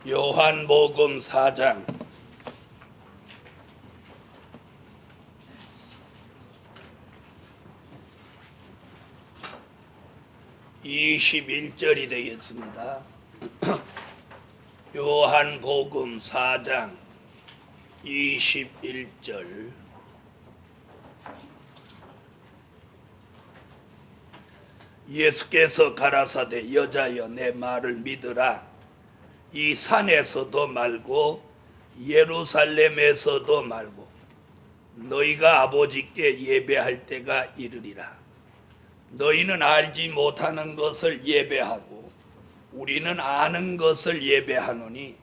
요한복음 4장 21절이 되겠습니다. 요한복음 4장 21절. 예수께서 가라사대 여자여 내 말을 믿으라. 이 산에서도 말고 예루살렘에서도 말고 너희가 아버지께 예배할 때가 이르리라. 너희는 알지 못하는 것을 예배하고 우리는 아는 것을 예배하노니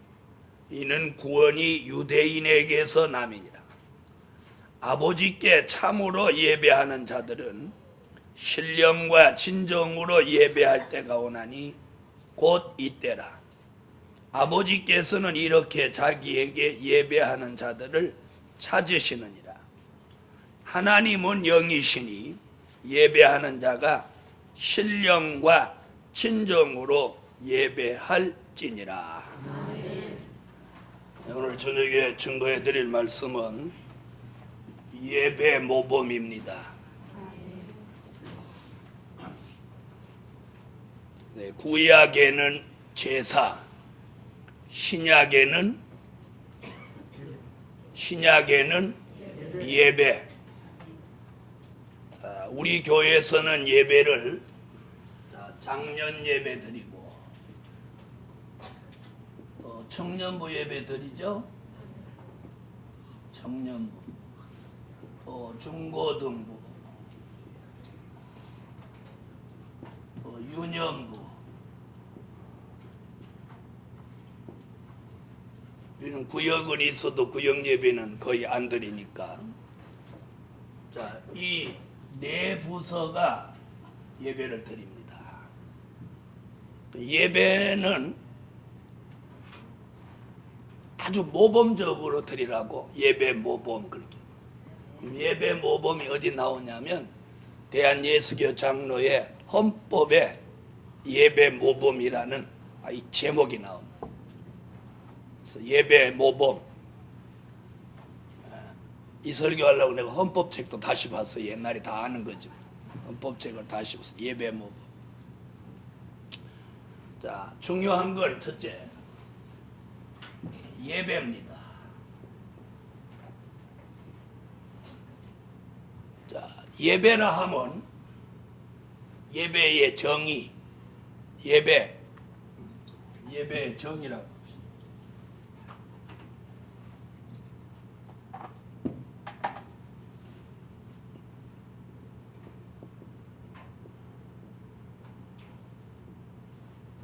이는 구원이 유대인에게서 남이니라. 아버지께 참으로 예배하는 자들은 신령과 진정으로 예배할 때가 오나니 곧 이때라. 아버지께서는 이렇게 자기에게 예배하는 자들을 찾으시느니라. 하나님은 영이시니 예배하는 자가 신령과 진정으로 예배할지니라. 오늘 저녁에 증거해 드릴 말씀은 예배 모범입니다. 구약에는 제사, 신약에는 예배. 우리 교회에서는 예배를 장년 예배 드리고 청년부 예배 드리죠. 청년부, 중고등부, 유년부. 우리는 구역은 있어도 구역 예배는 거의 안 드리니까. 자, 이 네 부서가 예배를 드립니다. 예배는 아주 모범적으로 드리라고 예배 모범 그렇게. 예배 모범이 어디 나오냐면 대한예수교 장로의 헌법에 예배 모범이라는 이 제목이 나옵니다. 그래서 예배 모범. 이 설교하려고 내가 헌법책도 다시 봤어요. 옛날에 다 아는 거지. 헌법책을 다시 봤어요. 예배 모범. 자, 중요한 건 첫째, 예배입니다. 자, 예배라 하면 예배의 정의, 예배의 정의라고.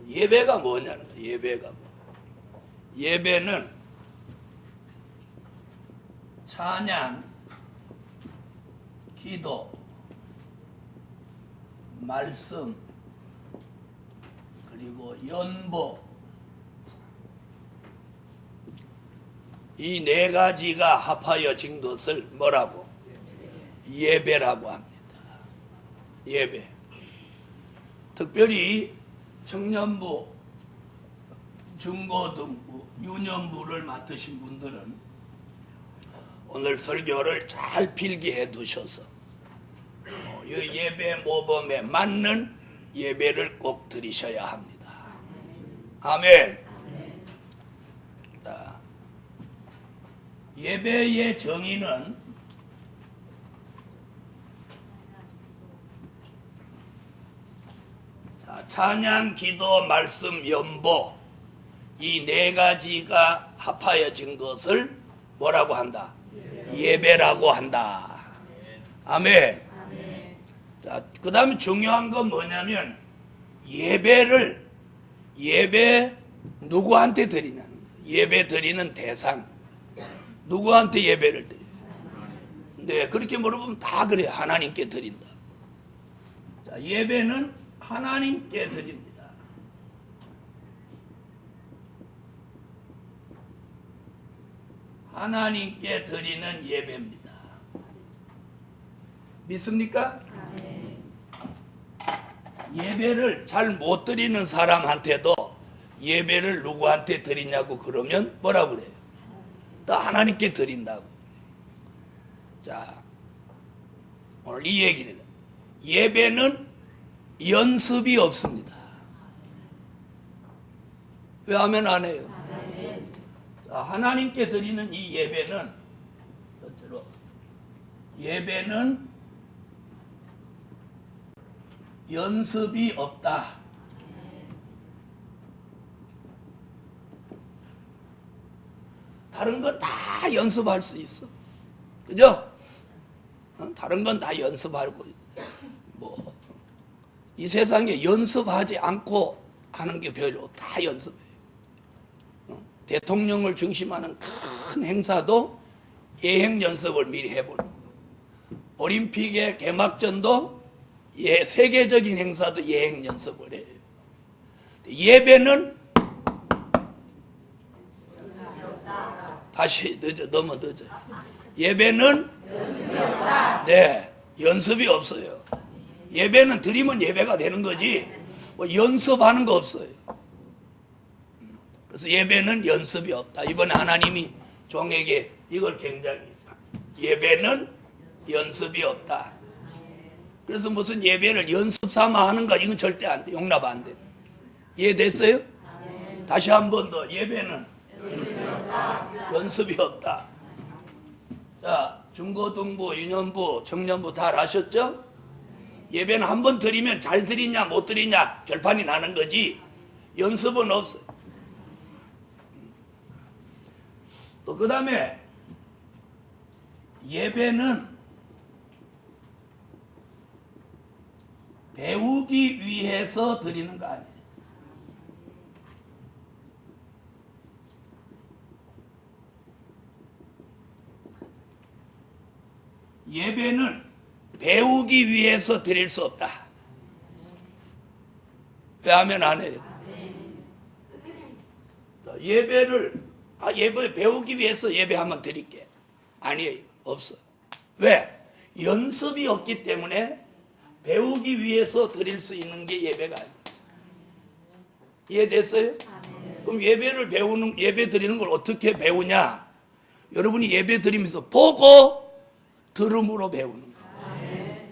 예배가 뭐냐는 거예요. 예배가 뭐. 예배는 찬양, 기도, 말씀, 그리고 연보, 이 네 가지가 합하여진 것을 뭐라고? 예배라고 합니다. 예배. 특별히 청년부, 중고등부, 유년부를 맡으신 분들은 오늘 설교를 잘 필기해 두셔서 이 예배 모범에 맞는 예배를 꼭 드리셔야 합니다. 아멘. 자, 예배의 정의는 찬양, 기도, 말씀, 연보 이 네 가지가 합하여진 것을 뭐라고 한다? 예배라고 한다. 아멘. 자, 그 다음에 중요한 건 뭐냐면 예배 누구한테 드리냐는 거예요. 예배 드리는 대상 누구한테 예배를 드려요? 네, 그렇게 물어보면 다 그래요. 하나님께 드린다. 자, 예배는 하나님께 드립니다. 하나님께 드리는 예배입니다. 믿습니까? 예배를 잘 못 드리는 사람한테도 예배를 누구한테 드리냐고 그러면 뭐라 그래요? 또 하나님께 드린다고. 자, 오늘 이 얘기는 예배는 연습이 없습니다. 왜 하면 안 해요? 자, 하나님께 드리는 이 예배는 첫째로 예배는 연습이 없다. 다른 건 다 연습할 수 있어. 그죠? 다른 건 다 연습하고, 이 세상에 연습하지 않고 하는 게 별로 다 연습해요. 대통령을 중심하는 큰 행사도 예행 연습을 미리 해보는 거예요. 올림픽의 개막전도 세계적인 행사도 예행 연습을 해요. 예배는 다시 너무 늦어요. 예배는 네, 연습이 없어요. 예배는 드리면 예배가 되는 거지 뭐 연습하는 거 없어요. 그래서 예배는 연습이 없다. 이번에 하나님이 종에게 이걸 굉장히 예배는 연습이 없다. 그래서 무슨 예배를 연습 삼아 하는가 이건 절대 안 돼. 용납 안 돼. 이해됐어요? 다시 한 번 더 예배는 연습이 없다. 자, 중고등부, 유년부, 청년부 다 아셨죠? 예배는 한 번 드리면 잘 드리냐 못 드리냐 결판이 나는 거지 연습은 없어요. 또 그 다음에 예배는 배우기 위해서 드리는 거 아니에요. 예배는 배우기 위해서 드릴 수 없다. 왜 하면 안 해요? 예배 배우기 위해서 예배하면 드릴게. 아니에요. 없어. 왜? 연습이 없기 때문에 배우기 위해서 드릴 수 있는 게 예배가 아니에요. 이해됐어요? 그럼 예배 드리는 걸 어떻게 배우냐? 여러분이 예배 드리면서 보고 들음으로 배우는 거예요.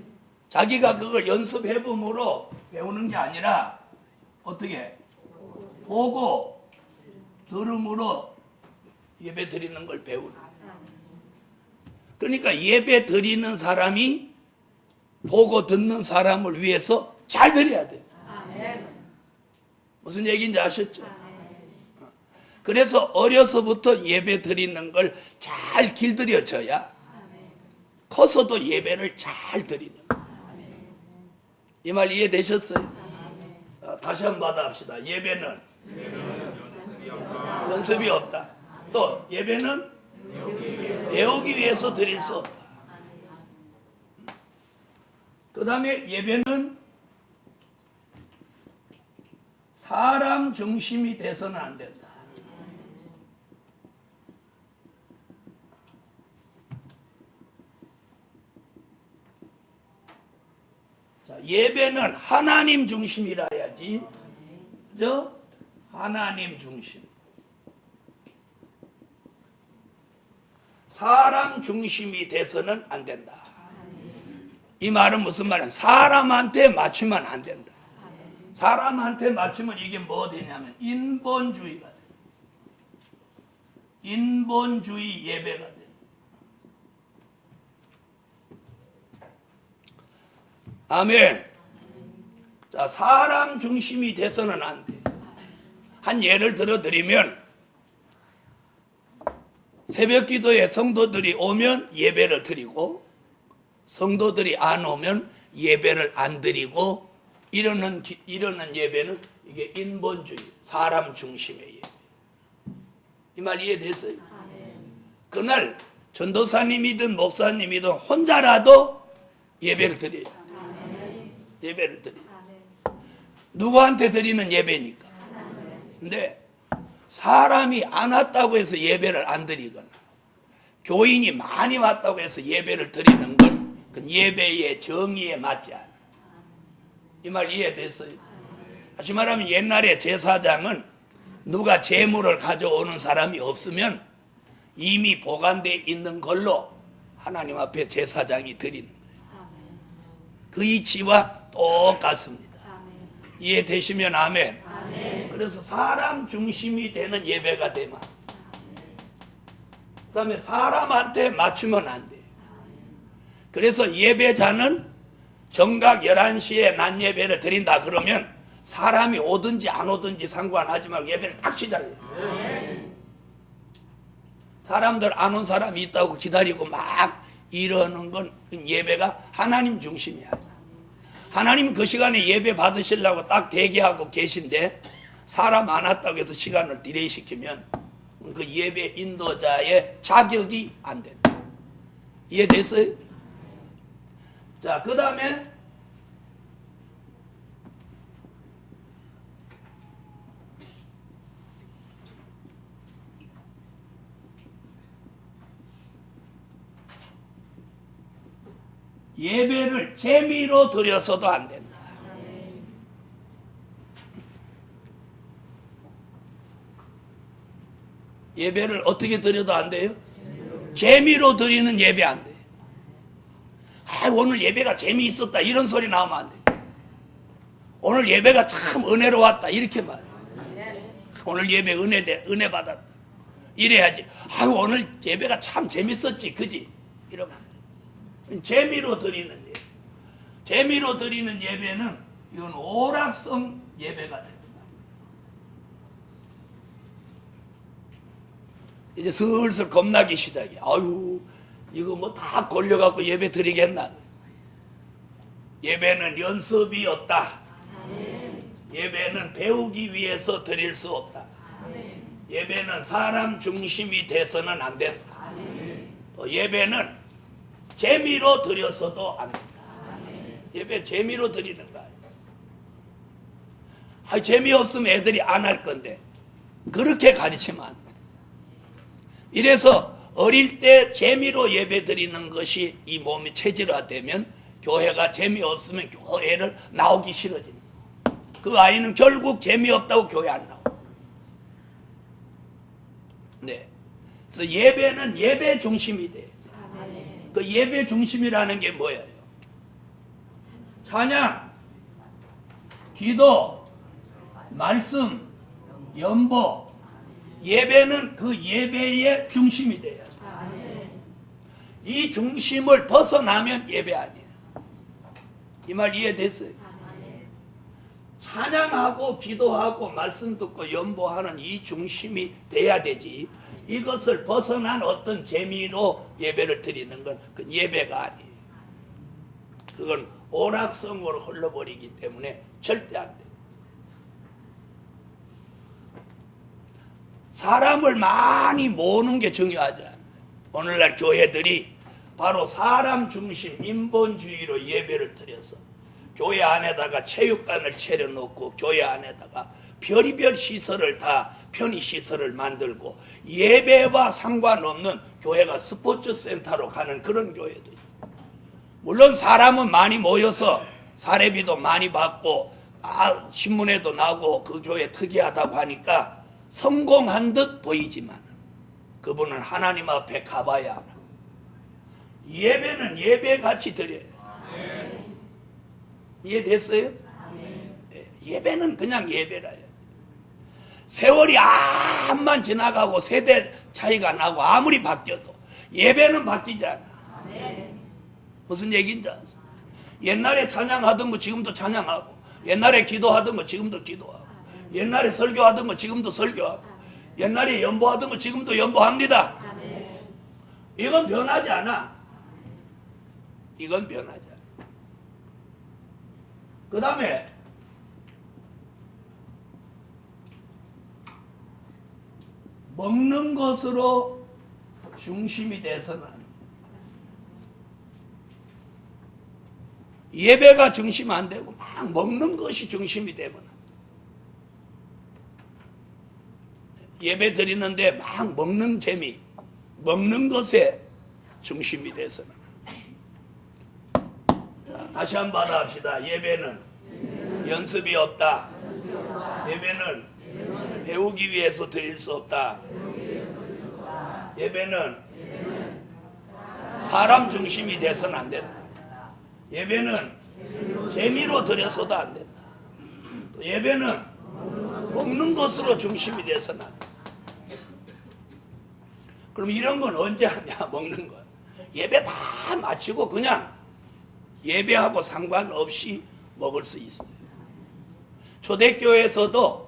자기가 그걸 연습해봄으로 배우는 게 아니라 어떻게? 보고 들음으로 예배 드리는 걸 배우는 거예요. 그러니까 예배 드리는 사람이 보고 듣는 사람을 위해서 잘 드려야 돼요. 무슨 얘기인지 아셨죠? 그래서 어려서부터 예배 드리는 걸 잘 길들여져야 커서도 예배를 잘 드리는 거예요. 이 말 이해되셨어요? 다시 한번 받아합시다. 예배는 연습이 없다. 또 예배는 배우기 위해서 드릴 수 없다. 그 다음에 예배는 사람 중심이 돼서는 안 된다. 자, 예배는 하나님 중심이라 해야지. 그죠? 하나님 중심. 사람 중심이 돼서는 안 된다. 이 말은 무슨 말이야? 사람한테 맞추면 안 된다. 사람한테 맞추면 이게 뭐 되냐면 인본주의가 돼. 인본주의 예배가 돼. 아멘. 자, 사람 중심이 돼서는 안 돼. 한 예를 들어 드리면 새벽 기도에 성도들이 오면 예배를 드리고 성도들이 안 오면 예배를 안 드리고 이러는 예배는 이게 인본주의, 사람 중심의 예배. 이 말 이해됐어요? 그날 전도사님이든 목사님이든 혼자라도 예배를 드려요. 예배를 드려요. 누구한테 드리는 예배니까. 근데 사람이 안 왔다고 해서 예배를 안 드리거나 교인이 많이 왔다고 해서 예배를 드리는 건 그 예배의 정의에 맞지 않아요. 이 말 이해됐어요? 다시 말하면 옛날에 제사장은 누가 재물을 가져오는 사람이 없으면 이미 보관되어 있는 걸로 하나님 앞에 제사장이 드리는 거예요. 그 이치와 똑같습니다. 이해되시면 아멘. 그래서 사람 중심이 되는 예배가 되면, 그 다음에 사람한테 맞추면 안 돼요. 그래서 예배자는 정각 11시에 낮 예배를 드린다 그러면 사람이 오든지 안 오든지 상관하지 말고 예배를 딱 시작해요. 사람들 안 온 사람이 있다고 기다리고 막 이러는 건 예배가 하나님 중심이야. 하나님은 그 시간에 예배 받으시려고 딱 대기하고 계신데 사람 안 왔다고 해서 시간을 딜레이 시키면 그 예배 인도자의 자격이 안 된다. 이해됐어요? 자, 그 다음에 예배를 재미로 드려서도 안 된다. 예배를 어떻게 드려도 안 돼요? 재미로 드리는 예배 안 돼요. 아, 오늘 예배가 재미있었다 이런 소리 나오면 안 돼요. 오늘 예배가 참 은혜로웠다 이렇게 말해요. 오늘 예배 은혜 받았다 이래야지. 아, 오늘 예배가 참 재밌었지 그지? 이러면 안 돼요. 재미로 드리는 예배. 재미로 드리는 예배는 이건 오락성 예배가 됩니다. 이제 슬슬 겁나기 시작해. 아유, 이거 뭐 다 걸려갖고 예배 드리겠나? 예배는 연습이 없다. 예배는 배우기 위해서 드릴 수 없다. 예배는 사람 중심이 돼서는 안 된다. 또 예배는 재미로 드려서도 안 된다. 예배 재미로 드리는 거야. 아, 재미없으면 애들이 안 할 건데 그렇게 가르치면 안 돼. 이래서 어릴 때 재미로 예배 드리는 것이 이 몸이 체질화되면 교회가 재미없으면 교회를 나오기 싫어집니다. 그 아이는 결국 재미없다고 교회 안 나와. 네. 그래서 예배는 예배 중심이 돼요. 그 예배 중심이라는 게 뭐예요? 찬양, 기도, 말씀, 연보. 예배는 그 예배의 중심이 돼요. 이 중심을 벗어나면 예배 아니에요. 이 말 이해됐어요? 찬양하고 기도하고 말씀 듣고 연보하는 이 중심이 돼야 되지. 이것을 벗어난 어떤 재미로 예배를 드리는 건 그 예배가 아니에요. 그건 오락성으로 흘러버리기 때문에 절대 안 돼요. 사람을 많이 모으는 게 중요하지 않아요. 오늘날 교회들이 바로 사람 중심 인본주의로 예배를 드려서 교회 안에다가 체육관을 차려놓고 교회 안에다가 별의별 시설을 다 편의시설을 만들고 예배와 상관없는 교회가 스포츠센터로 가는 그런 교회도 있어요. 물론 사람은 많이 모여서 사례비도 많이 받고 신문에도 나오고 그 교회 특이하다고 하니까 성공한 듯 보이지만 그분은 하나님 앞에 가봐야 알아. 예배는 예배같이 드려요. 이해됐어요? 예배는 그냥 예배라요. 세월이 암만 지나가고 세대 차이가 나고 아무리 바뀌어도 예배는 바뀌지 않아. 무슨 얘기인지 아세요? 옛날에 찬양하던 거 지금도 찬양하고, 옛날에 기도하던 거 지금도 기도하고, 옛날에 설교하던 거 지금도 설교하고, 옛날에 연보하던 거 지금도 연보합니다. 이건 변하지 않아. 이건 변하지 않아. 그 다음에 먹는 것으로 중심이 돼서는 안 돼. 예배가 중심 안 되고 막 먹는 것이 중심이 되면 안 돼. 예배 드리는데 막 먹는 재미, 먹는 것에 중심이 돼서는 안 돼. 자, 다시 한번 합시다. 예배는 연습이 없다. 예배는 배우기 위해서 드릴 수 없다. 예배는 사람 중심이 돼서는 안 된다. 예배는 재미로 드려서도 안 된다. 또 예배는 먹는 것으로 중심이 돼서는 안 된다. 그럼 이런 건 언제 하냐? 먹는 거. 예배 다 마치고 그냥 예배하고 상관없이 먹을 수 있어요. 초대교회에서도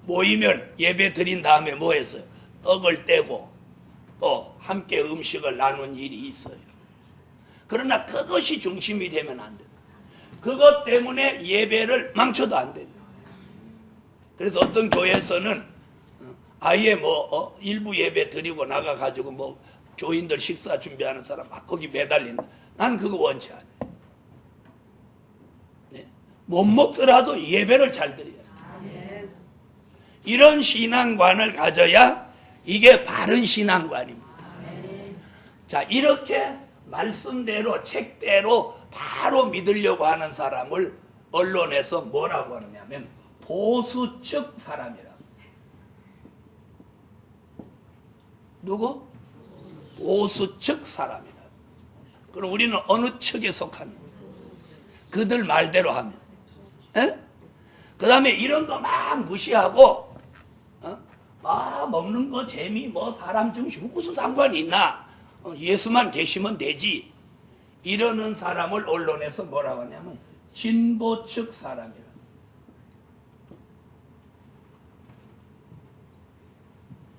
모이면 예배 드린 다음에 뭐 했어요? 떡을 떼고 또 함께 음식을 나눈 일이 있어요. 그러나 그것이 중심이 되면 안 됩니다. 그것 때문에 예배를 망쳐도 안 됩니다. 그래서 어떤 교회에서는 아예 일부 예배 드리고 나가가지고 교인들 식사 준비하는 사람 막 거기 매달린다. 난 그거 원치 않아요. 네. 못 먹더라도 예배를 잘 드려요. 이런 신앙관을 가져야 이게 바른 신앙관입니다. 자, 이렇게 말씀대로 책대로 바로 믿으려고 하는 사람을 언론에서 뭐라고 하느냐면 보수측 사람이라고. 누구? 보수측 사람이라고. 그럼 우리는 어느 측에 속하는 거예요? 그들 말대로 하면. 그 다음에 이런 거 막 무시하고 먹는 거 재미 사람 중심 무슨 상관이 있나? 예수만 계시면 되지. 이러는 사람을 언론에서 뭐라고 하냐면 진보측 사람이라.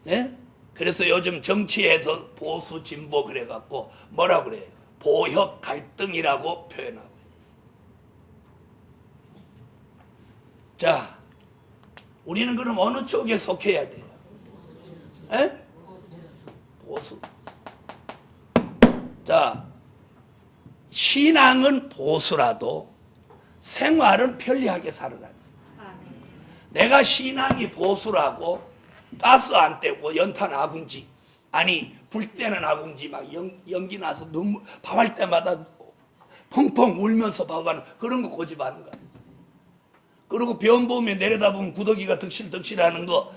네? 그래서 요즘 정치에서 보수 진보 그래갖고 뭐라 그래요? 보협 갈등이라고 표현하고. 자, 우리는 그럼 어느 쪽에 속해야 돼요? 에? 보수. 자, 신앙은 보수라도 생활은 편리하게 살아라. 내가 신앙이 보수라고 가스 안 떼고 연탄 아궁지, 아니 불 때는 아궁지 막 연기 나서 눈물 밥할 때마다 펑펑 울면서 밥하는 그런 거 고집하는 거야. 그리고 병 보면 내려다보면 구더기가 득실득실하는 거,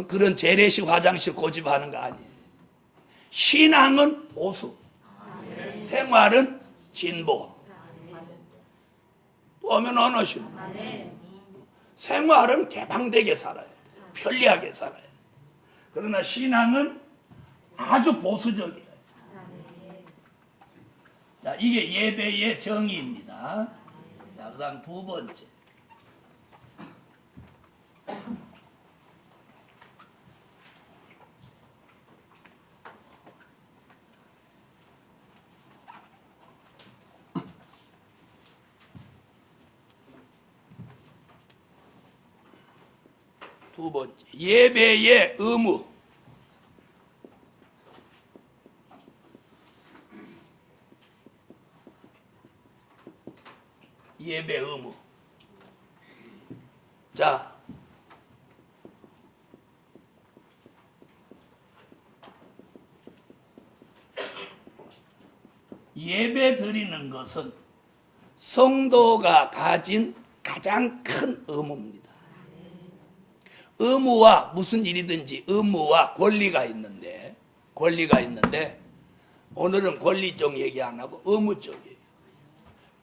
그런 재래식 화장실 고집하는 거 아니에요. 신앙은 보수, 생활은 진보. 또 하면 안 하시는 거예요. 생활은 개방되게 살아요. 편리하게 살아요. 그러나 신앙은 아주 보수적이다. 자, 이게 예배의 정의입니다. 자, 그 다음 두 번째. 두 번째, 예배의 의무. 예배 의무. 자, 예배 드리는 것은 성도가 가진 가장 큰 의무입니다. 의무와 무슨 일이든지 의무와 권리가 있는데 오늘은 권리 쪽 얘기 안 하고 의무 쪽이에요.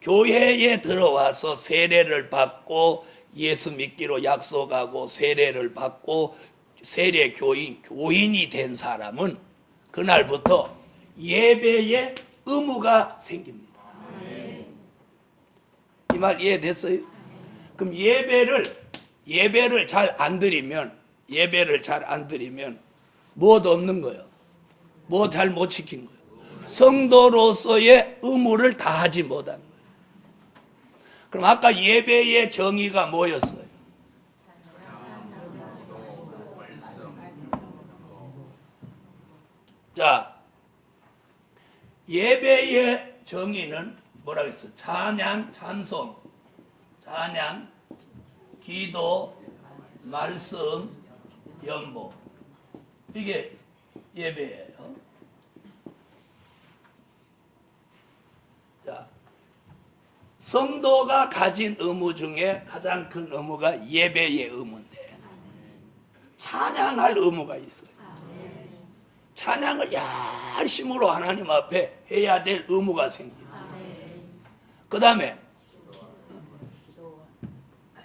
교회에 들어와서 세례를 받고 예수 믿기로 약속하고 세례를 받고 세례 교인이 된 사람은 그날부터 예배의 의무가 생깁니다. 이 말 이해됐어요? 그럼 예배를 잘 안 드리면 무엇 없는 거예요? 뭐 잘 못 지킨 거예요? 성도로서의 의무를 다하지 못한 거예요. 그럼 아까 예배의 정의가 뭐였어요? 자, 예배의 정의는 뭐라고 했어요? 찬양, 찬송, 찬양, 기도, 말씀, 연보. 이게 예배예요. 자, 성도가 가진 의무 중에 가장 큰 의무가 예배의 의무인데, 찬양할 의무가 있어요. 찬양을 열심으로 하나님 앞에 해야 될 의무가 생깁니다. 그 다음에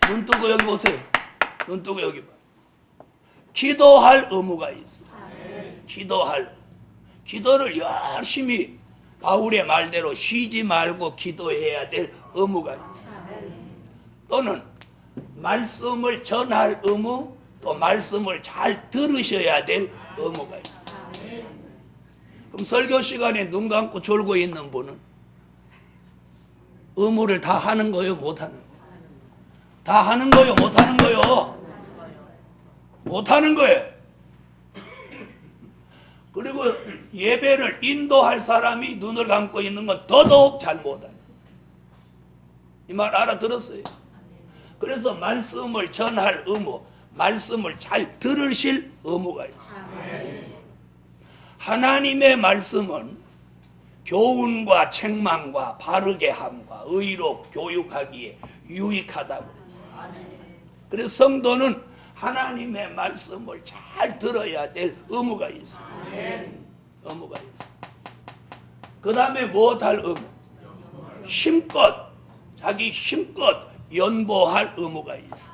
눈 뜨고 여기 보세요. 눈 뜨고 여기 봐. 기도할 의무가 있어요. 기도를 열심히 바울의 말대로 쉬지 말고 기도해야 될 의무가 있어요. 또는 말씀을 전할 의무, 또 말씀을 잘 들으셔야 될 의무가 있어요. 그럼 설교 시간에 눈 감고 졸고 있는 분은 의무를 다 하는 거요, 못 하는 거요? 다 하는 거요, 못 하는 거요? 못 하는 거예요. 그리고 예배를 인도할 사람이 눈을 감고 있는 건 더더욱 잘 못해요. 이 말 알아들었어요? 그래서 말씀을 전할 의무, 말씀을 잘 들으실 의무가 있어요. 하나님의 말씀은 교훈과 책망과 바르게 함과 의로 교육하기에 유익하다고 그랬어요. 그래서 성도는 하나님의 말씀을 잘 들어야 될 의무가 있어요. 의무가 있어요. 그 다음에 무엇할 의무? 자기 힘껏 연보할 의무가 있어요.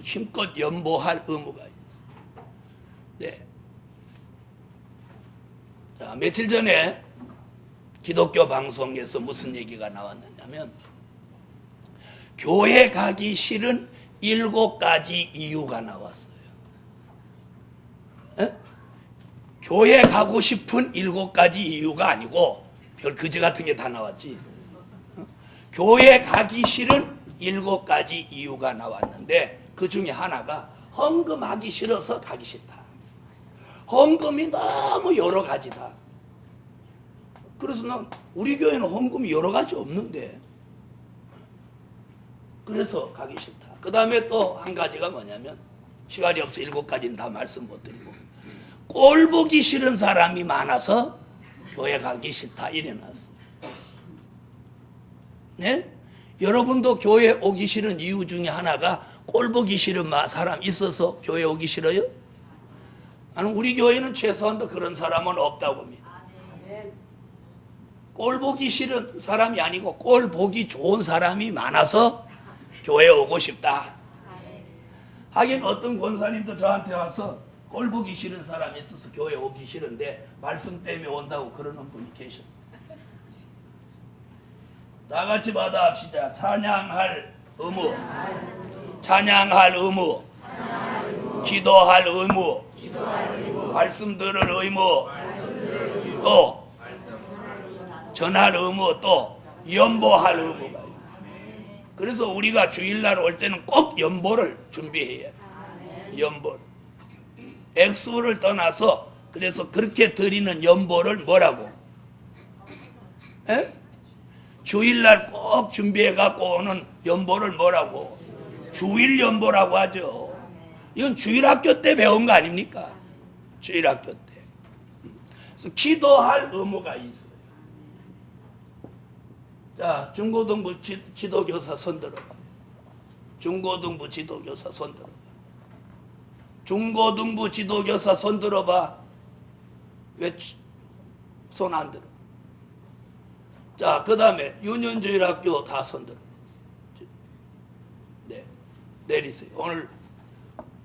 힘껏 연보할 의무가 있어요. 네. 자, 며칠 전에 기독교 방송에서 무슨 얘기가 나왔느냐면, 교회 가기 싫은 7가지 이유가 나왔어요. 에? 교회 가고 싶은 7가지 이유가 아니고 별 그지 같은 게 다 나왔지. 교회 가기 싫은 7가지 이유가 나왔는데 그 중에 하나가 헌금하기 싫어서 가기 싫다. 헌금이 너무 여러 가지다. 그래서 난 우리 교회는 헌금이 여러 가지 없는데 그래서 가기 싫다. 그 다음에 또 한 가지가 뭐냐면, 시간이 없어 7가지는 다 말씀 못 드리고, 꼴 보기 싫은 사람이 많아서 교회 가기 싫다 이래 놨어. 네? 여러분도 교회 오기 싫은 이유 중에 하나가 꼴 보기 싫은 사람 있어서 교회 오기 싫어요? 나는 우리 교회는 최소한도 그런 사람은 없다고 봅니다. 꼴 보기 싫은 사람이 아니고 꼴 보기 좋은 사람이 많아서 교회에 오고 싶다. 하긴 어떤 권사님도 저한테 와서 꼴 보기 싫은 사람이 있어서 교회에 오기 싫은데 말씀 때문에 온다고 그러는 분이 계셨어요. 다 같이 받아합시다. 찬양할 의무, 찬양할 의무, 기도할 의무, 말씀 들을 의무, 또 전할 의무, 또 연보할 의무가 있어요. 그래서 우리가 주일날 올 때는 꼭 연보를 준비해야 돼요. 연보를. 액수를 떠나서 그래서 그렇게 드리는 연보를 뭐라고? 에? 주일날 꼭 준비해 갖고 오는 연보를 뭐라고? 주일 연보라고 하죠. 이건 주일학교 때 배운 거 아닙니까? 주일학교 때. 그래서 기도할 의무가 있어요. 자, 중고등부 지도교사 손 들어봐. 중고등부 지도교사 손 들어봐. 중고등부 지도교사 손 들어봐. 왜 손 안 들어? 자, 그 다음에 유년주일학교 다 손 들어. 네, 내리세요. 오늘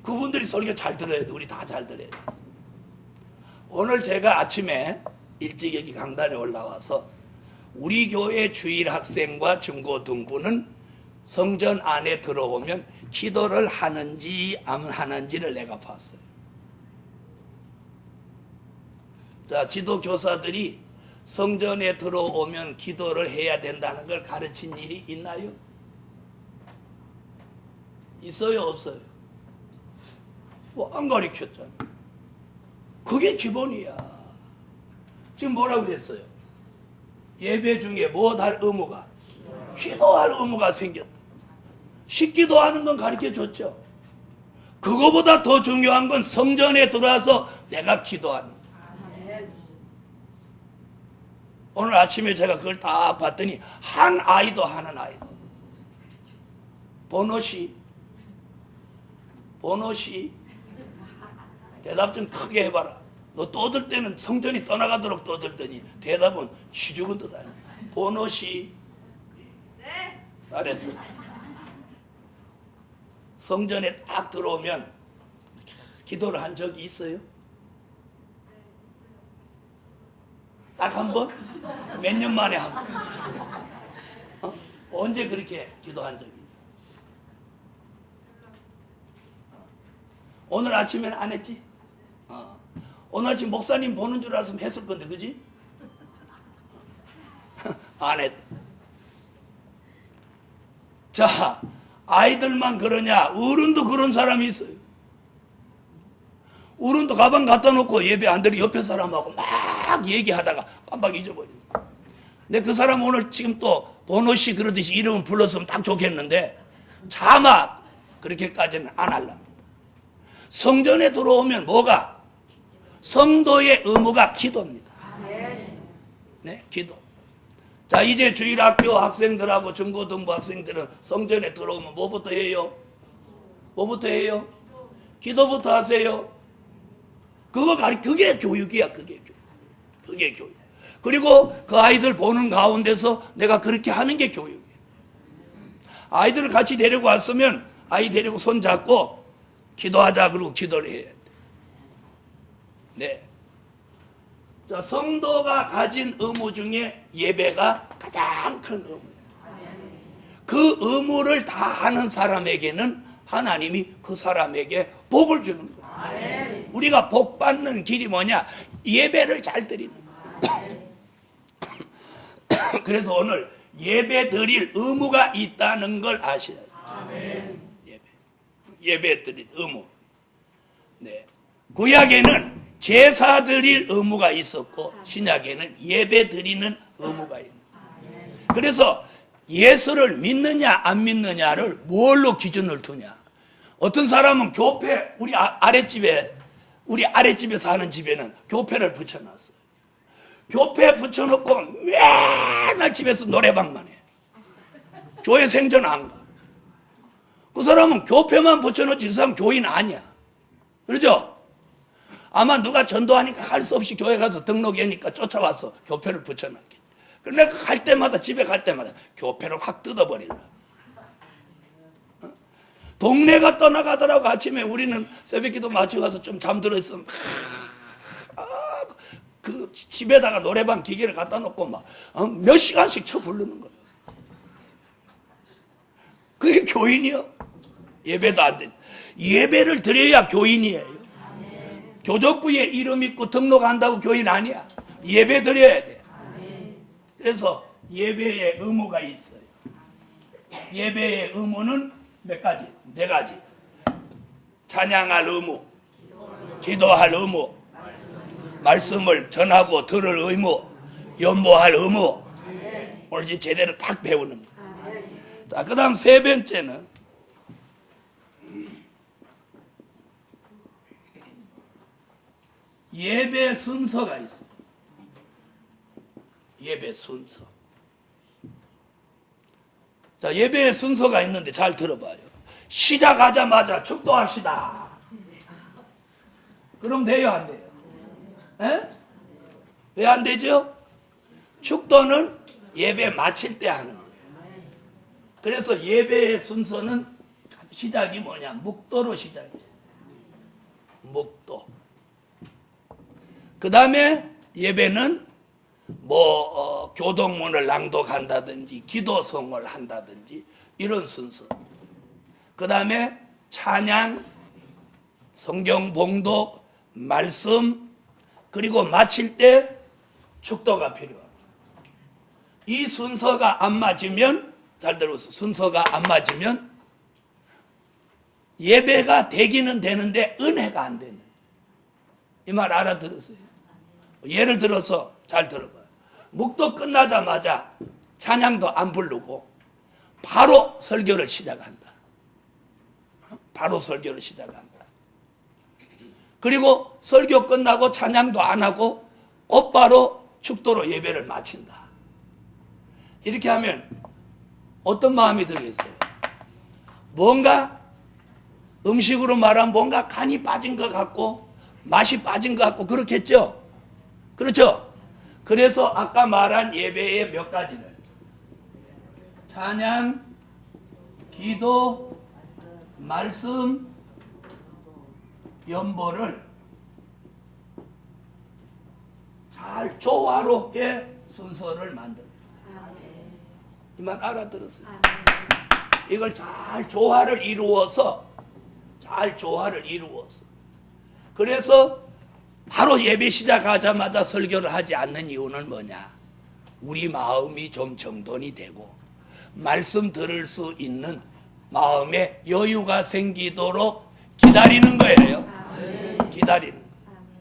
그분들이 설교 잘 들어야 돼. 우리 다 잘 들어야 돼. 오늘 제가 아침에 일찍 여기 강단에 올라와서 우리 교회 주일 학생과 중고등부는 성전 안에 들어오면 기도를 하는지 안 하는지를 내가 봤어요. 자, 지도교사들이 성전에 들어오면 기도를 해야 된다는 걸 가르친 일이 있나요? 있어요, 없어요? 뭐 안 가르쳤잖아요. 그게 기본이야. 지금 뭐라고 그랬어요? 예배 중에 무엇할 의무가? 기도할 의무가 생겼다. 식기도 하는 건 가르쳐줬죠. 그거보다 더 중요한 건 성전에 들어와서 내가 기도하는 거. 오늘 아침에 제가 그걸 다 봤더니 한 아이도 하는 아이도. 번호시 대답 좀 크게 해봐라. 너 떠들 때는 성전이 떠나가도록 떠들더니 대답은 쥐죽은 듯 아니야. 번호씨. 네. 잘했어. 성전에 딱 들어오면 기도를 한 적이 있어요? 딱 한 번? 몇 년 만에 한 번? 언제 그렇게 기도한 적이 있어? 오늘 아침에는 안 했지? 오늘 아침 목사님 보는 줄 알았으면 했을 건데, 그지? 안 했다. 자, 아이들만 그러냐? 어른도 그런 사람이 있어요. 어른도 가방 갖다 놓고 예배 안 드리고 옆에 사람하고 막 얘기하다가 깜빡 잊어버렸어. 근데 그 사람 오늘 지금 또 번호씨 그러듯이 이름 불렀으면 딱 좋겠는데 차마 그렇게까지는 안 하려고. 성전에 들어오면 뭐가? 성도의 의무가 기도입니다. 네, 기도. 자, 이제 주일학교 학생들하고 중고등부 학생들은 성전에 들어오면 뭐부터 해요? 뭐부터 해요? 기도부터 하세요. 그게 교육이야, 그게 교육. 그게 교육. 그리고 그 아이들 보는 가운데서 내가 그렇게 하는 게 교육이에요. 아이들을 같이 데리고 왔으면 아이 데리고 손 잡고 기도하자 그러고 기도를 해야 돼. 네. 자, 성도가 가진 의무 중에 예배가 가장 큰 의무예요. 그 의무를 다 하는 사람에게는 하나님이 그 사람에게 복을 주는 거예요. 우리가 복 받는 길이 뭐냐? 예배를 잘 드리는 거예요. 그래서 오늘 예배 드릴 의무가 있다는 걸 아셔야 돼요. 예배 드릴 의무. 네. 구약에는 제사 드릴 의무가 있었고 신약에는 예배 드리는 의무가 있는 거예요. 그래서 예수를 믿느냐 안 믿느냐를 뭘로 기준을 두냐? 어떤 사람은 교패, 우리 아랫집에 사는 집에는 교패를 붙여놨어요. 교패 붙여놓고 맨날 집에서 노래방만 해. 교회 생전 안 가. 그 사람은 교패만 붙여놓지 그 사람 교인 아니야. 그렇죠? 아마 누가 전도하니까 할 수 없이 교회 가서 등록하니까 쫓아와서 교패를 붙여놨겠지. 그런데 갈 때마다 집에 갈 때마다 교패를 확 뜯어버리더라. 동네가 떠나가더라고. 아침에 우리는 새벽기도 마치고 가서 좀 잠들어 있으면 그 집에다가 노래방 기계를 갖다 놓고 막 몇 시간씩 쳐 부르는 거예요. 그게 교인이요? 예배도 안 돼. 예배를 드려야 교인이에요. 교족부에 이름 있고 등록한다고 교인 아니야. 예배 드려야 돼. 그래서 예배의 의무가 있어요. 예배의 의무는 몇 가지? 네 가지. 찬양할 의무, 기도할 의무, 말씀을 전하고 들을 의무, 연모할 의무. 오늘 이제 제대로 딱 배우는 거예요. 자, 그 다음 세 번째는 예배 순서가 있어요. 예배 순서. 자, 예배의 순서가 있는데 잘 들어봐요. 시작하자마자 축도합시다. 그럼 돼요, 안 돼요? 왜 안 되죠? 축도는 예배 마칠 때 하는 거예요. 그래서 예배의 순서는 시작이 뭐냐? 묵도로 시작해요. 묵도. 그 다음에 예배는 교동문을 낭독한다든지 기도성을 한다든지 이런 순서. 그 다음에 찬양, 성경 봉독, 말씀, 그리고 마칠 때 축도가 필요합니다. 이 순서가 안 맞으면, 잘 들어보세요. 순서가 안 맞으면 예배가 되기는 되는데 은혜가 안 되는. 이 말 알아들으세요? 예를 들어서 잘 들어봐요. 묵도 끝나자마자 찬양도 안 부르고 바로 설교를 시작한다. 바로 설교를 시작한다. 그리고 설교 끝나고 찬양도 안 하고 곧바로 축도로 예배를 마친다. 이렇게 하면 어떤 마음이 들겠어요? 뭔가 음식으로 말하면 뭔가 간이 빠진 것 같고 맛이 빠진 것 같고 그렇겠죠? 그렇죠? 그래서 아까 말한 예배의 몇 가지를 찬양, 기도, 말씀, 연보를 잘 조화롭게 순서를 만듭니다. 이 말 알아들었어요? 이걸 잘 조화를 이루어서 그래서 바로 예배 시작하자마자 설교를 하지 않는 이유는 뭐냐? 우리 마음이 좀 정돈이 되고 말씀 들을 수 있는 마음에 여유가 생기도록 기다리는 거예요. 기다리는 거예요.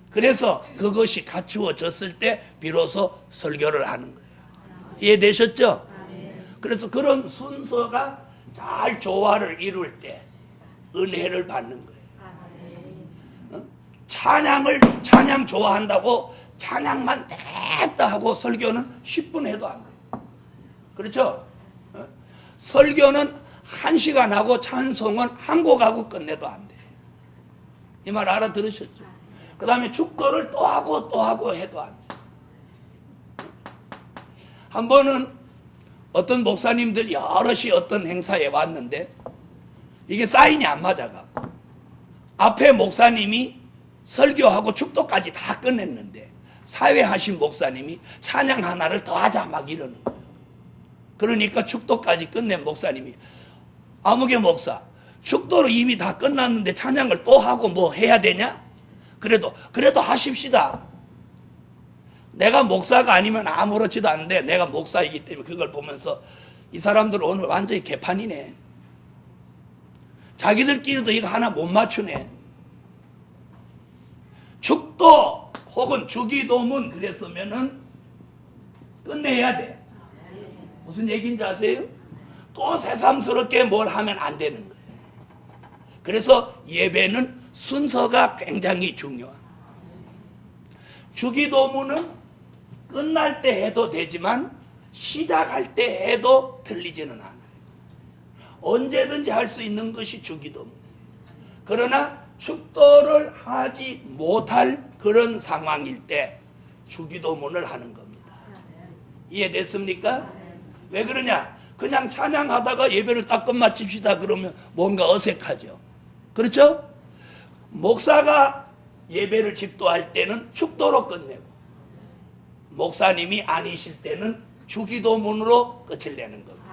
그래서 그것이 갖추어졌을 때 비로소 설교를 하는 거예요. 이해되셨죠? 그래서 그런 순서가 잘 조화를 이룰 때 은혜를 받는 거예요. 찬양 좋아한다고 찬양만 냅다 하고 설교는 10분 해도 안 돼요. 그렇죠? 설교는 1시간 하고 찬송은 한 곡 하고 끝내도 안 돼요. 이 말 알아들으셨죠? 그 다음에 축도를 또 하고 해도 안 돼요. 한 번은 어떤 목사님들 여럿이 어떤 행사에 왔는데 이게 사인이 안 맞아갖고 앞에 목사님이 설교하고 축도까지 다 끝냈는데 사회하신 목사님이 찬양 하나를 더 하자 막 이러는 거예요. 그러니까 축도까지 끝낸 목사님이 아무개 목사 축도로 이미 다 끝났는데 찬양을 또 하고 뭐 해야 되냐? 그래도 하십시다. 내가 목사가 아니면 아무렇지도 않은데 내가 목사이기 때문에 그걸 보면서 이 사람들 오늘 완전히 개판이네. 자기들끼리도 이거 하나 못 맞추네. 축도 혹은 주기도문 그랬으면은 끝내야 돼. 무슨 얘기인지 아세요? 또 새삼스럽게 뭘 하면 안 되는 거예요. 그래서 예배는 순서가 굉장히 중요한. 주기도문은 끝날 때 해도 되지만 시작할 때 해도 틀리지는 않아요. 언제든지 할 수 있는 것이 주기도문이에요. 그러나 축도를 하지 못할 그런 상황일 때 주기도문을 하는 겁니다. 이해됐습니까? 왜 그러냐? 그냥 찬양하다가 예배를 딱 끝마칩시다 그러면 뭔가 어색하죠. 그렇죠? 목사가 예배를 집도할 때는 축도로 끝내고 목사님이 아니실 때는 주기도문으로 끝을 내는 겁니다.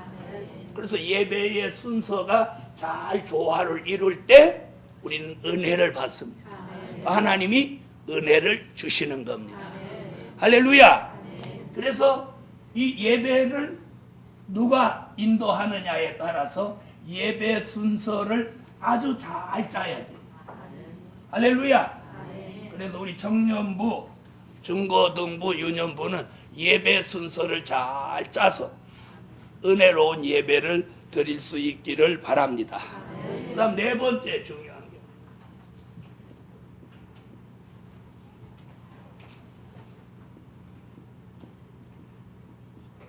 그래서 예배의 순서가 잘 조화를 이룰 때 우리는 은혜를 받습니다. 하나님이 은혜를 주시는 겁니다. 할렐루야. 그래서 이 예배를 누가 인도하느냐에 따라서 예배 순서를 아주 잘 짜야 돼요. 할렐루야. 그래서 우리 청년부, 중고등부, 유년부는 예배 순서를 잘 짜서 은혜로운 예배를 드릴 수 있기를 바랍니다. 그 다음 네 번째 중요한 게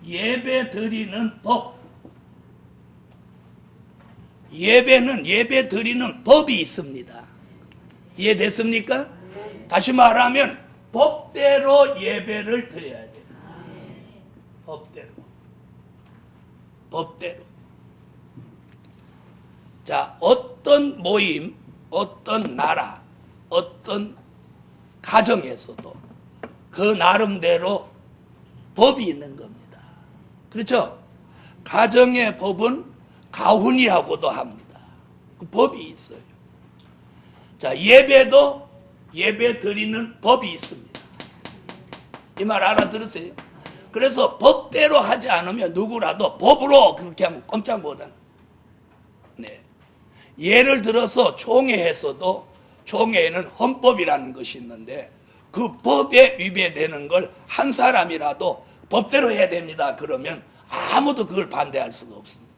예배 드리는 법. 예배는 예배 드리는 법이 있습니다. 이해됐습니까? 다시 말하면 법대로 예배를 드려야 돼요. 법대로. 자, 어떤 모임, 어떤 나라, 어떤 가정에서도 그 나름대로 법이 있는 겁니다. 그렇죠? 가정의 법은 가훈이라고도 합니다. 그 법이 있어요. 자, 예배도 예배 드리는 법이 있습니다. 이 말 알아들으세요? 그래서 법대로 하지 않으면 누구라도 법으로 그렇게 하면 꼼짝 못하는. 네. 예를 들어서 총회에서도 총회에는 헌법이라는 것이 있는데 그 법에 위배되는 걸 한 사람이라도 법대로 해야 됩니다. 그러면 아무도 그걸 반대할 수가 없습니다.